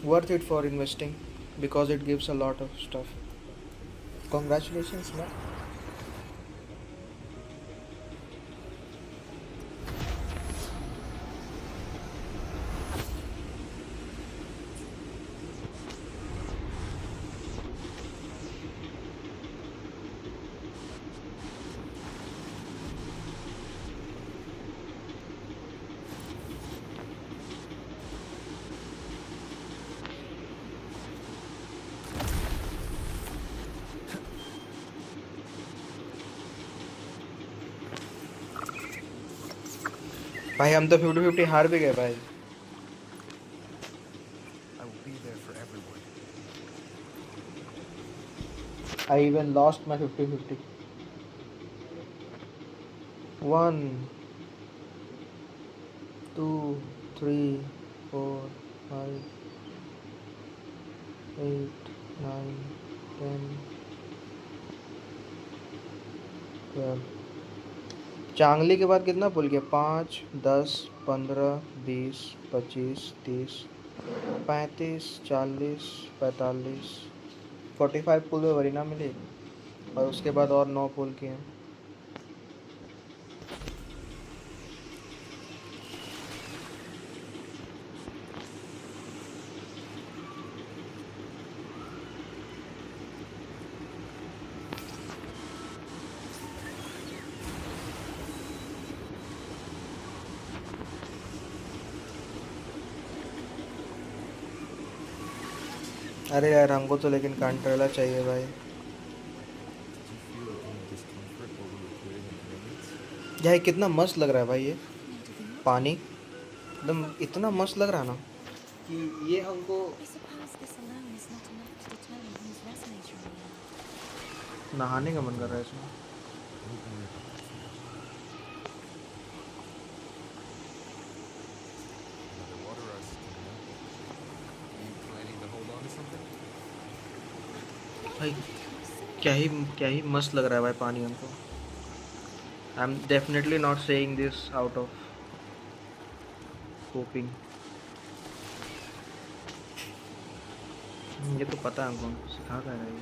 worth it for investing because it gives a lot of stuff. Congratulations, man. भाई हम तो 50-50 हार भी गए भाई. I will be there for everyone. I even lost my 50-50. 1 2 3 4 5 8 9 10 12. चांगली के बाद कितना पुल गया? 5 10 15 20 25 30 35 40 45 45 पुल में वरीना मिली और उसके बाद और 9 पुल किए. अरे यार हमको तो लेकिन कांट्रेला चाहिए भाई. Did you feel any discomfort while we were clearing the pyramids? यार कितना मस्त लग रहा है भाई ये पानी. एकदम इतना मस्त लग रहा है ना कि ये हमको I suppose this alone is not enough to determine whose resonator we are. नहाने का मन कर रहा है इसमें. Don't worry about that. Another water rush coming up. Are you planning to hold on to something? भाई क्या ही मस्त लग रहा है भाई पानी हमको. I am definitely not saying this out of hopping. ये तो पता है हमको सिखा कर रहा है ये.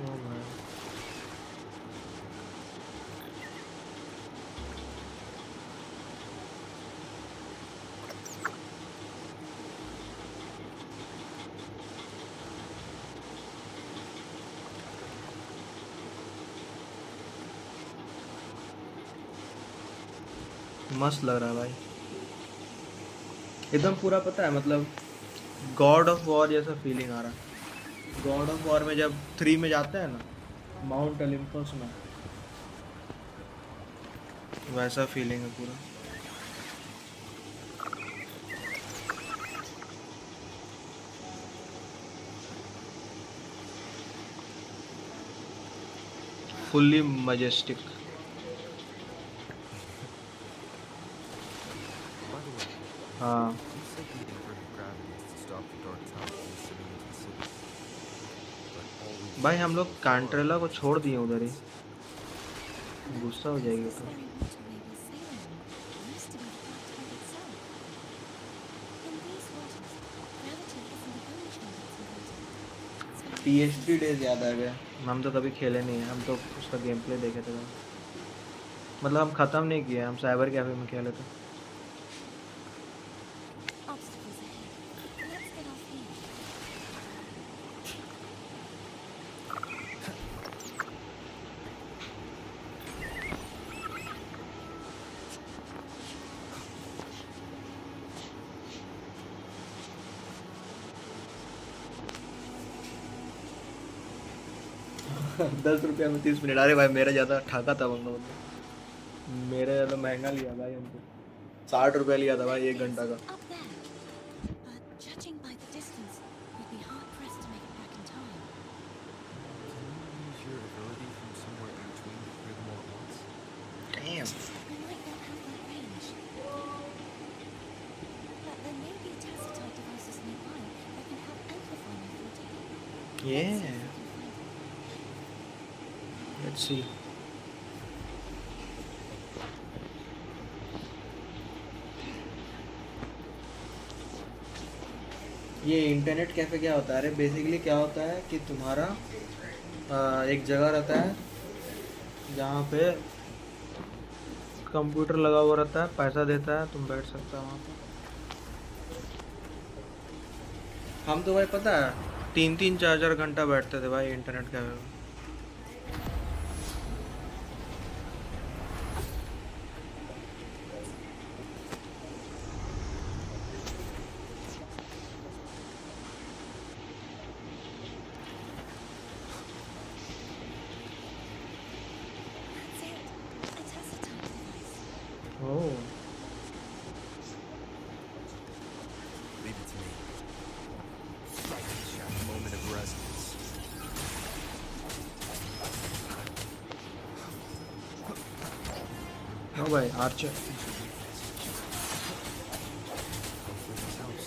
ओ भाई मस्त लग रहा है भाई एकदम पूरा. पता है मतलब गॉड ऑफ वॉर जैसा फीलिंग आ रहा है. गॉड ऑफ वॉर में जब 3 में जाते हैं ना माउंट ओलंपस में वैसा फीलिंग है पूरा. Fully majestic. By the way, हाँ you said the inverted gravity is to stop the dark tunnel from descending into the city. But all we भाई हम लोग कांट्रेला को छोड़ दिए उधर ही. गुस्सा हो जाएगी This तो. very waterway we're sailing on used to be the black tide itself. In these waters, gravity isn't the only change that's inverted. It's very PS3 days याद आ गया. हम तो कभी खेले नहीं है. हम तो उसका गेम प्ले देखे थे. मतलब हम ख़त्म नहीं किए. हम साइबर कैफे में खेले थे. obstacles ahead. Let's get off here. 10 रुपया में 30 मिनट। अरे भाई मेरा ज़्यादा ठाका था बंदा, मतलब मेरा ज़्यादा महंगा लिया भाई हमको। 60 रुपया लिया था भाई 1 घंटा का। Up there. But judging by the distance, we'd be hard pressed to make it back in time. Can you use your ability from somewhere in between to clear them all at once? Damn. We might not have that range. But there may be tacitite devices nearby that can help amplify my footing. Yeah. Let's see. ये internet cafe क्या होता है? अरे basically क्या होता है कि तुम्हारा एक जगह रहता है जहाँ पे कंप्यूटर लगा हुआ रहता है, पैसा देता है, तुम बैठ सकते हो वहाँ पे। हम तो भाई पता है 3-3 4-4 घंटा बैठते थे भाई इंटरनेट कैफ़े में। That's it. A tacitite device. Oh Leave it to me. Shall moment of resonance. No भाई archer. Hopefully this helps.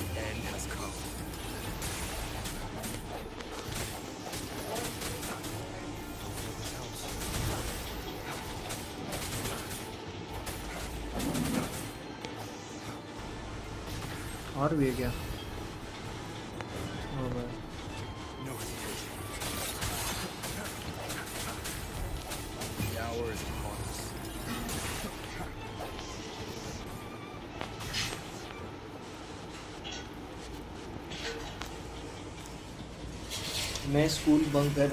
The end has come. Hopefully this helps. और भी है क्या? ओ भाई No hesitation. The hour is upon us. मैं school bunk कर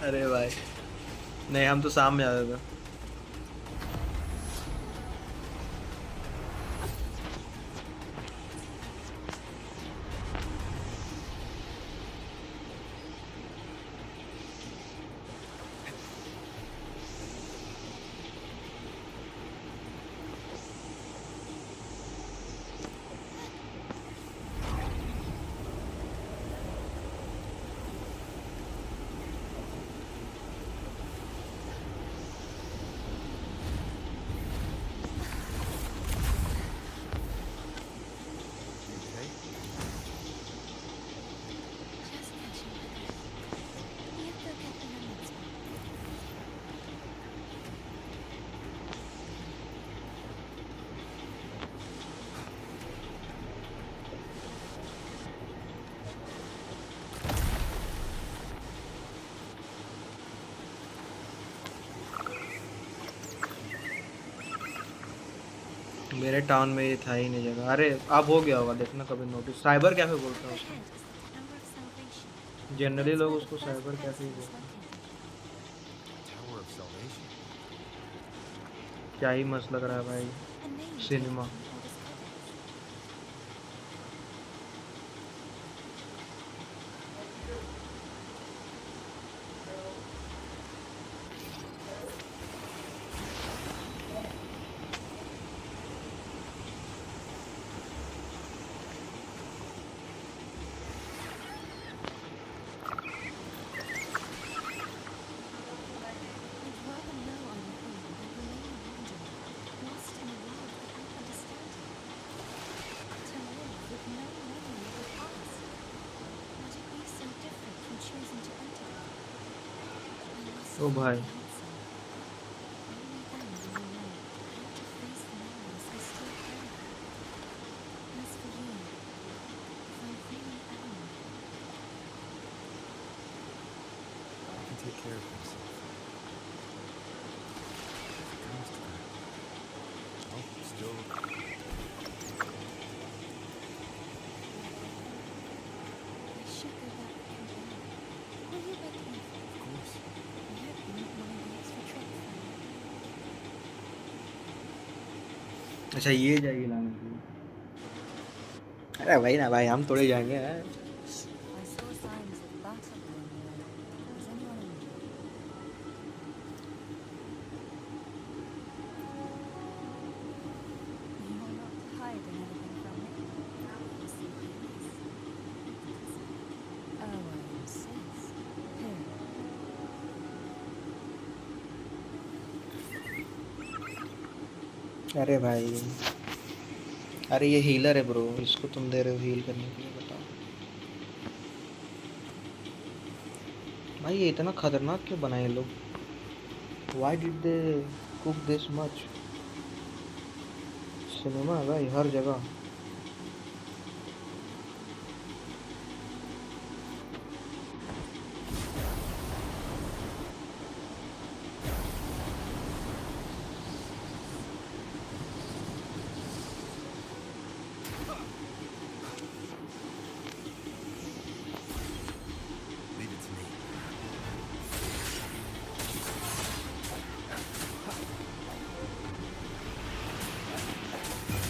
अरे भाई नहीं, हम तो शाम में आते थे। You okay? Just catching my breath. You go get the remnants back. मेरे टाउन में ये था ही नहीं जगह। अरे अब हो गया होगा, देखना कभी नोटिस। साइबर कैफे बोलते हैं उसको। Ahead is the Tower of Salvation. Generally That's लोग where the उसको first cyber person cafe he is बोलते हैं। located. Tower of Salvation. क्या ही मस्त लग रहा है भाई A name cinema. taken from Oldest Codex. I'd rather know I'm home than remain wandering, lost in a world without understanding. To live with no memory of the past. Would it be so different from choosing to enter it? I must oh find भाई the answer. Only then will I know how to face the memories I still carry. As for you, if I really am, You can take care of yourself. If it comes to that. Oh, still. I should go back to Cantarella. अच्छा ये जाएगी लाने के लिए। अरे भाई ना भाई, हम थोड़े जाएंगे यार। I saw signs of battle along the way. Is anyone injured? You're not hiding anything from me? Oh, I insist. Here. अरे भाई, अरे ये हीलर है ब्रो, इसको तुम दे रहे हो हील करने के लिए, बताओ भाई ये इतना खतरनाक क्यों बनाए लोग? Why did they cook this much? Cinema है भाई हर जगह। Leave it to me.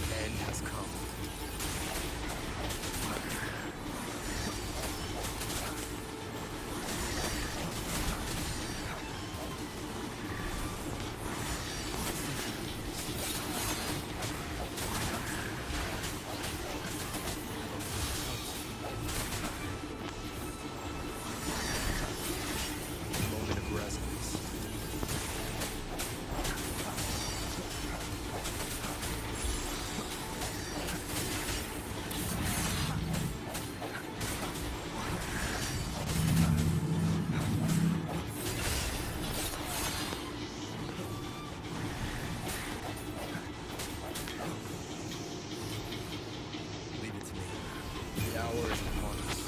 The end has come. Moment of resonance. Leave it to me. The hour is upon us.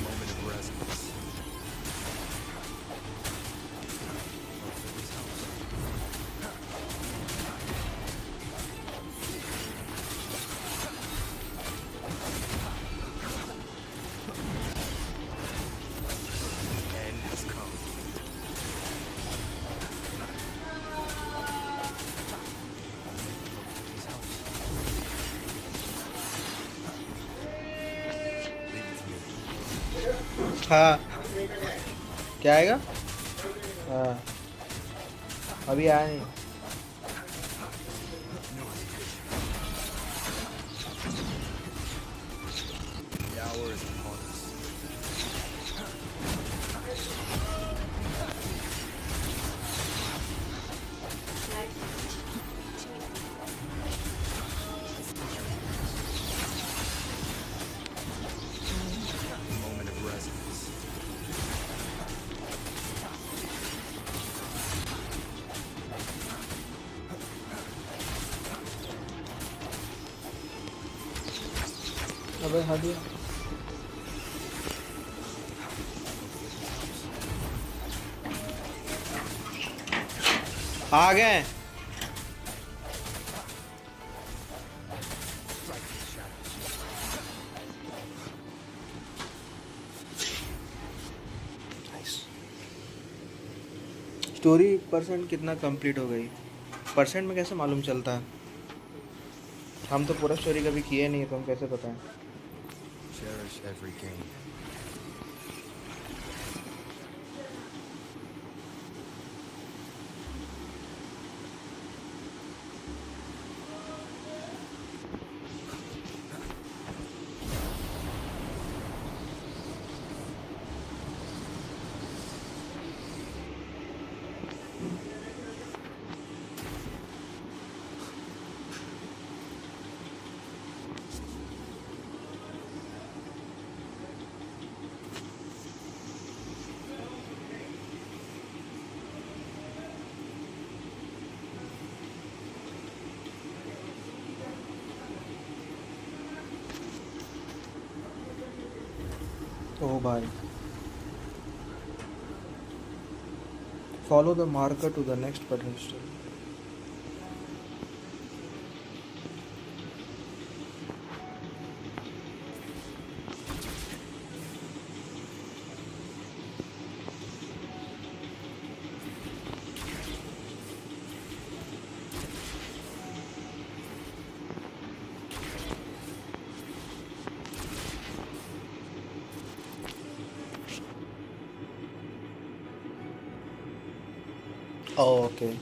Moment of resonance. End has come. Leave it to me. हाँ क्या आएगा? हाँ अभी आया नहीं। The hour is upon us. Moment of resonance. अबे हटिया। आ गए। Story percent कितना कंप्लीट हो गई? परसेंट में कैसे मालूम चलता है? हम तो पूरा स्टोरी कभी किए नहीं है, तो हम कैसे बताएं? Cherish every gain. ओ भाई Follow the marker to the next pedestal. Oh, okay.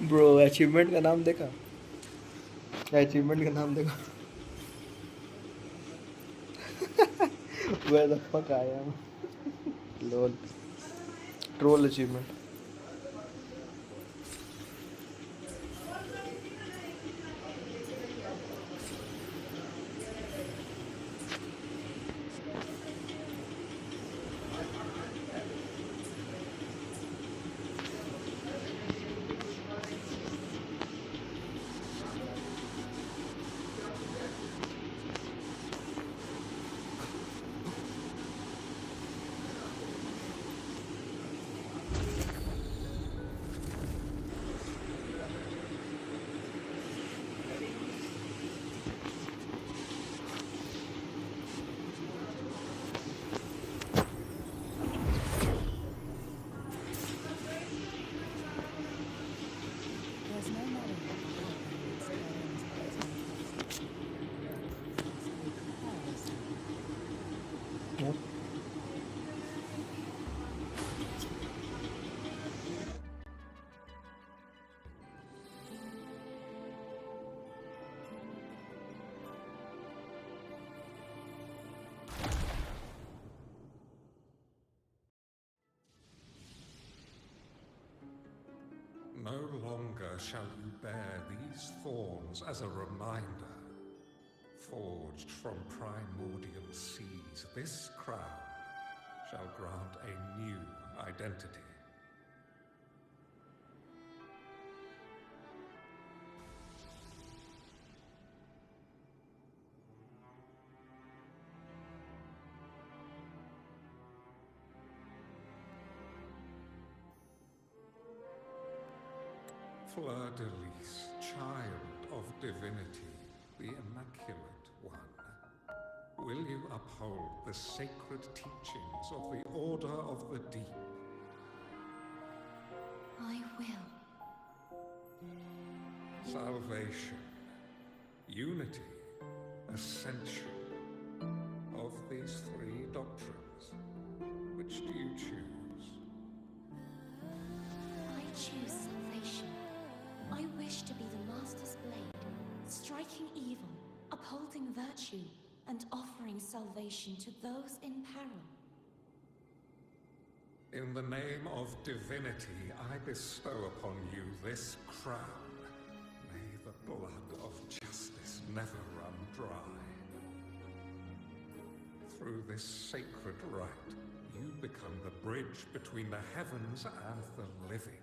Bro achievement का नाम देखा? अचीवमेंट का नाम देखा? Where the fuck I am? Lol. Troll achievement. There's no knowing what will happen once Skyrim's eyes are closed. Yep. No longer shall you bear these thorns as a reminder. Forged from primordial seas, this crown shall grant a new identity. Fleur de Lis, child of divinity, the Immaculate One, will you uphold the sacred teachings of the Order of the Deep? I will. Salvation, unity, ascension. Of these three doctrines, which do you choose? I choose salvation. I wish to be the Master's blade, striking evil, upholding virtue, and offering salvation to those in peril. In the name of divinity, I bestow upon you this crown. May the blood of justice never run dry. Through this sacred rite, you become the bridge between the heavens and the living.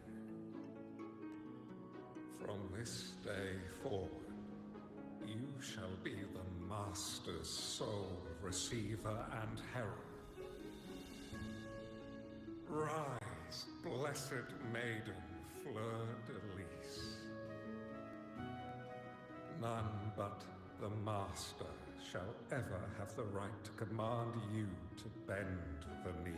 From this day forward, you shall be the Master's sole receiver and herald. Rise, blessed maiden Fleur de Lis. None but the Master shall ever have the right to command you to bend the knee.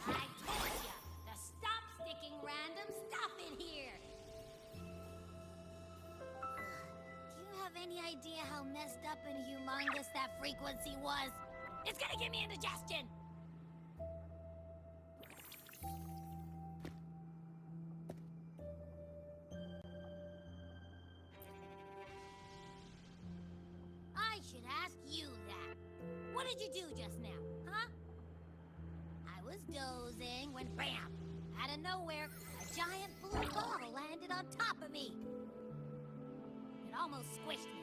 I told ya to stop sticking random stuff in here. Do you have any idea how messed up and humongous that frequency was? It's gonna give me indigestion. did you do just now, huh? I was dozing when bam! Out of nowhere, a giant blue ball landed on top of me. It almost squished me.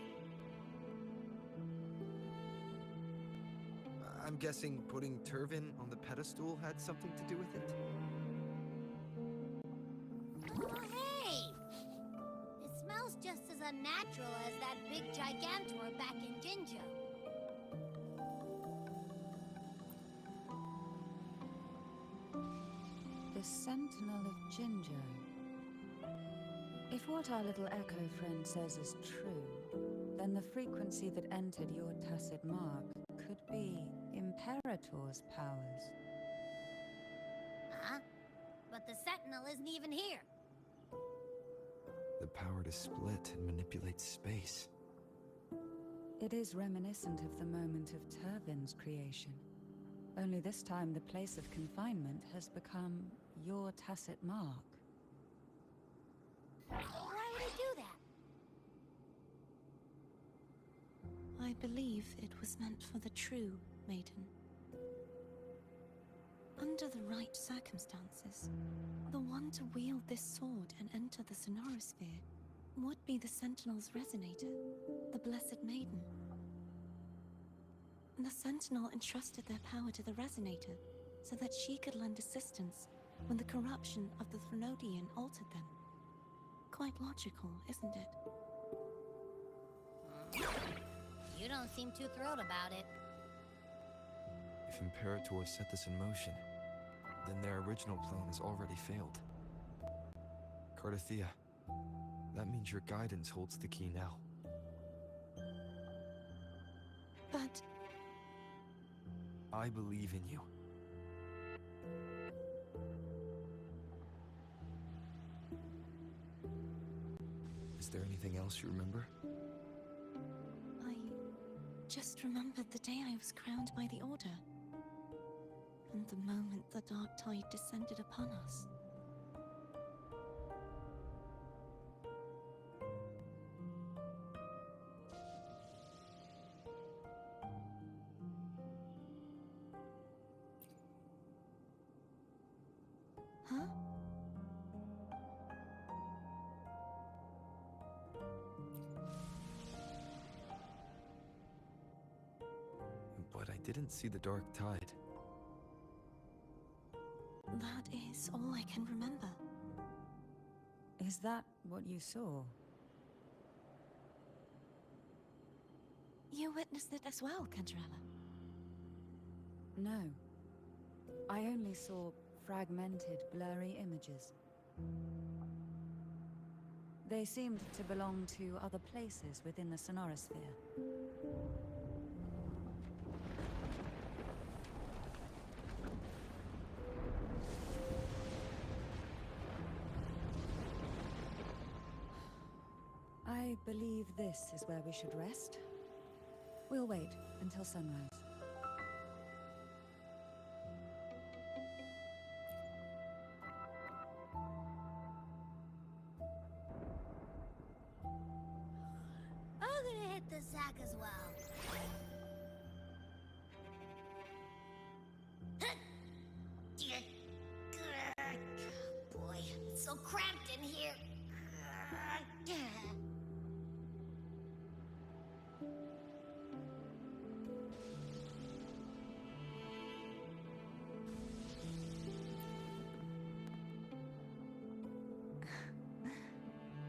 I'm guessing putting Turvin on the pedestal had something to do with it? Oh, hey! It smells just as unnatural as that big gigantor back in Jinjo. The Sentinel of Jinjo. If what our little echo friend says is true, then the frequency that entered your tacit mark could be Imperator's powers. Huh? But the Sentinel isn't even here. The power to split and manipulate space. It is reminiscent of the moment of Turvin's creation. Only this time the place of confinement has become your tacit mark. Why would he do that? I believe it was meant for the true maiden. Under the right circumstances, the one to wield this sword and enter the Sonorosphere would be the Sentinel's resonator, the Blessed Maiden. The Sentinel entrusted their power to the Resonator so that she could lend assistance when the corruption of the Threnodian altered them. Quite logical, isn't it? You don't seem too thrilled about it. If Imperator set this in motion, then their original plan has already failed. Cardathea, that means your guidance holds the key now. But I believe in you. Is there anything else you remember? I just remembered the day I was crowned by the Order. And the moment the dark tide descended upon us. Huh? But I didn't see the dark tide. That is all I can remember. Is that what you saw? You witnessed it as well, Cantarella. No. I only saw fragmented, blurry images. They seemed to belong to other places within the Sonorosphere. I believe this is where we should rest. We'll wait until sunrise. I'm gonna hit the sack as well. Boy, it's so cramped in here.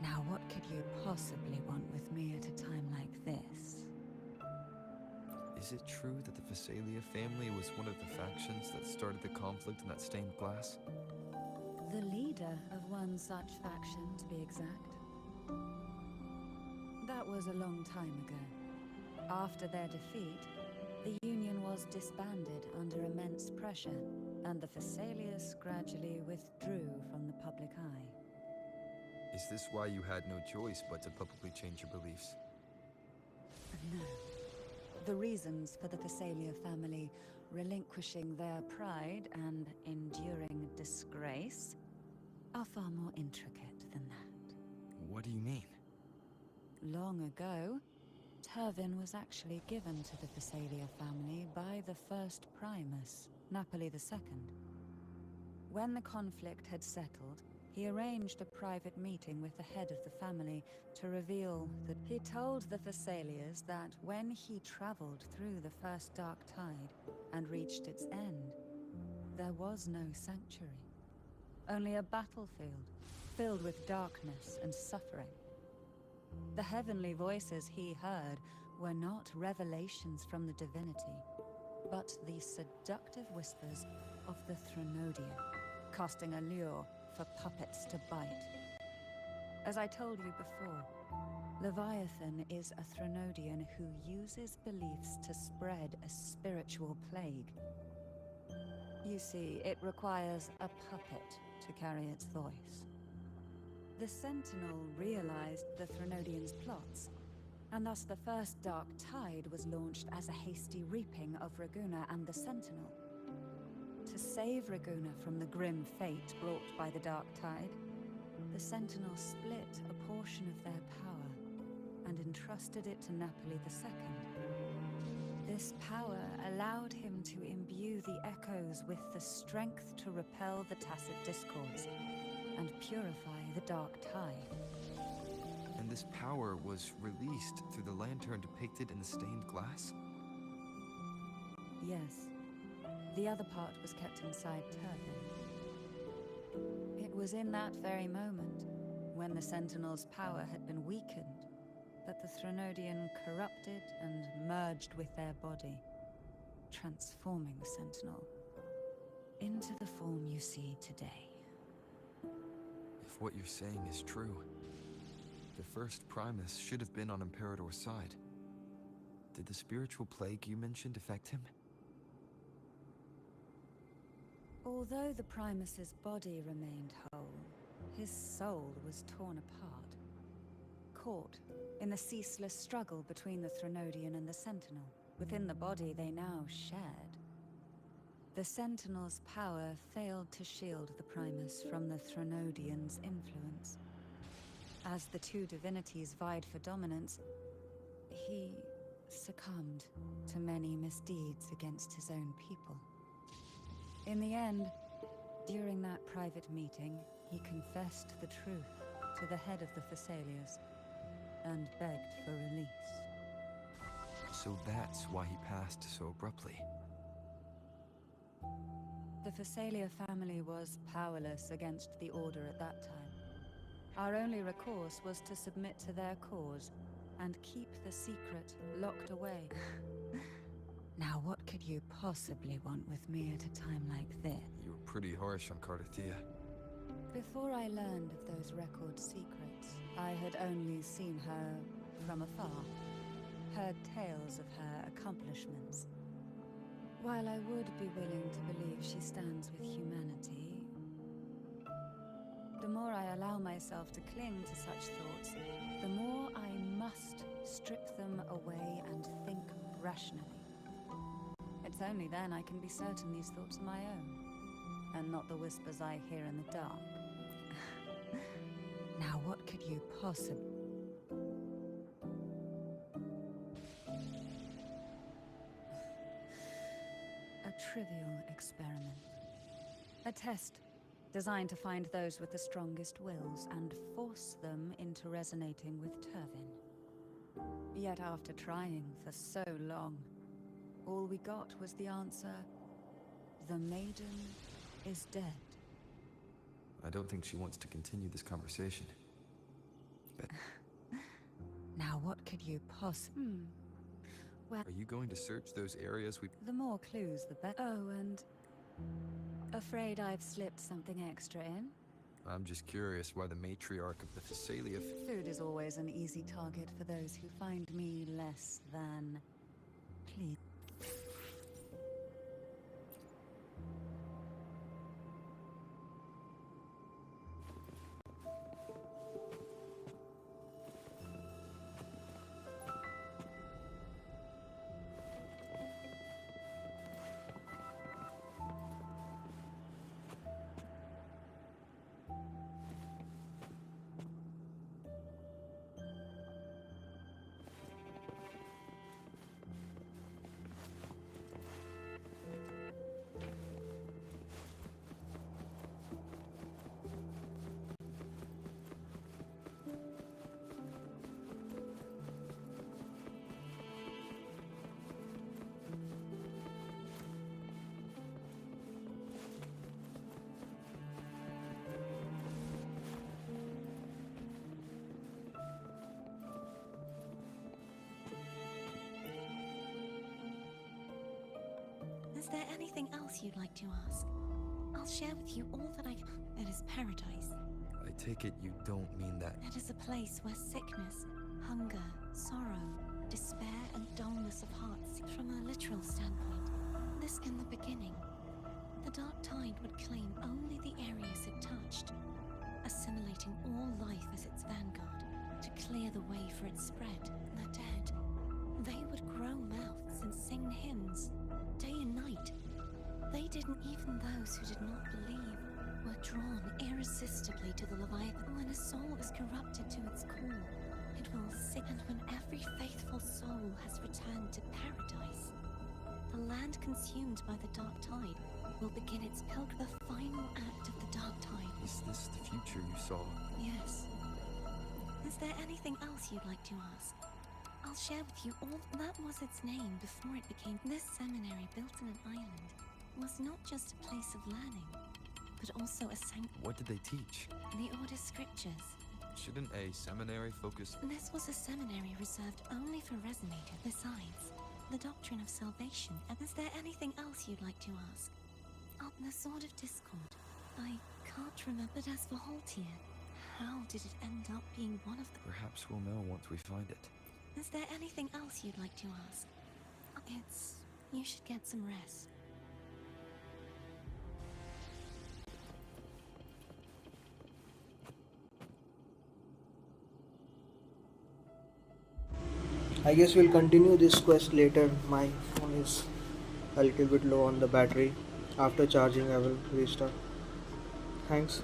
Now, what could you possibly want with me at a time like this? Is it true that the Phasalia family was one of the factions that started the conflict in that stained glass? The leader of one such faction, to be exact. That was a long time ago. After their defeat, the Union was disbanded under immense pressure, and the Phasalias gradually withdrew from the public eye. Is this why you had no choice but to publicly change your beliefs? No. The reasons for the Phasalia family relinquishing their pride and enduring disgrace are far more intricate than that. What do you mean? Long ago, Turvin was actually given to the Phasalia family by the first Primus, Napoli II. When the conflict had settled, he arranged a private meeting with the head of the family to reveal that he told the Phasalias that when he traveled through the first dark tide and reached its end, there was no sanctuary, only a battlefield filled with darkness and suffering. The heavenly voices he heard were not revelations from the divinity, but the seductive whispers of the Threnodian, casting a lure for puppets to bite. As I told you before, Leviathan is a Threnodian who uses beliefs to spread a spiritual plague. You see, it requires a puppet to carry its voice. The Sentinel realized the Threnodian's plots, and thus the first Dark Tide was launched as a hasty reaping of Raguna and the Sentinel. To save Raguna from the grim fate brought by the Dark Tide, the Sentinel split a portion of their power and entrusted it to Napoli II. This power allowed him to imbue the echoes with the strength to repel the tacit discords and purify the Dark Tide. And this power was released through the lantern depicted in the stained glass? Yes. The other part was kept inside Turvin. It was in that very moment, when the Sentinel's power had been weakened, that the Threnodian corrupted and merged with their body, transforming the Sentinel into the form you see today. If what you're saying is true, the first Primus should have been on Imperator's side. Did the spiritual plague you mentioned affect him? Although the Primus's body remained whole, his soul was torn apart, caught in the ceaseless struggle between the Threnodian and the Sentinel. Within the body they now shared. The Sentinel's power failed to shield the Primus from the Threnodian's influence. As the two divinities vied for dominance, he succumbed to many misdeeds against his own people. In the end, during that private meeting, he confessed the truth to the head of the Phasalias and begged for release. So that's why he passed so abruptly. The Phasalia family was powerless against the Order at that time. Our only recourse was to submit to their cause and keep the secret locked away. Now what could you possibly want with me at a time like this? You were pretty harsh on Cardathia. Before I learned of those record secrets, I had only seen her from afar, heard tales of her accomplishments. While I would be willing to believe she stands with humanity, the more I allow myself to cling to such thoughts, the more I must strip them away and think rationally. It's only then I can be certain these thoughts are my own, and not the whispers I hear in the dark. Now what could you possibly... A trivial experiment. A test designed to find those with the strongest wills and force them into resonating with Turvin. Yet after trying for so long, all we got was the answer, the maiden is dead. I don't think she wants to continue this conversation. But Now what could you possibly... Well, are you going to search those areas we... the more clues, the better. Oh, and... afraid I've slipped something extra in? I'm just curious why the matriarch of the Phasalia... Food is always an easy target for those who find me less than... please. Is there anything else you'd like to ask? I'll share with you all that I can. It is paradise. I take it you don't mean that. It is a place where sickness, hunger, sorrow, despair, and dullness of heart. From a literal standpoint, this in the beginning, the dark tide would claim only the areas it touched, assimilating all life as its vanguard to clear the way for its spread. The dead, they would grow mouths and sing hymns, day and night. They didn't, even those who did not believe, were drawn irresistibly to the Leviathan. When a soul is corrupted to its core, it will sink, and when every faithful soul has returned to paradise, the land consumed by the dark tide will begin its pilgrimage. The final act of the dark tide. Is this the future you saw? Yes. Is there anything else you'd like to ask? I'll share with you all. That was its name before it became. This seminary, built in an island, was not just a place of learning, but also a sanctuary. What did they teach? The Order Scriptures. Shouldn't a seminary focus? This was a seminary reserved only for resonators. Besides, the doctrine of salvation. And is there anything else you'd like to ask? Oh, the Sword of Discord. I can't remember. But as for Haltier, how did it end up being one of the... Perhaps we'll know once we find it. Is there anything else you'd like to ask? It's... you should get some rest. I guess we'll continue this quest later. My phone is a little bit low on the battery. After charging, I will restart. Thanks.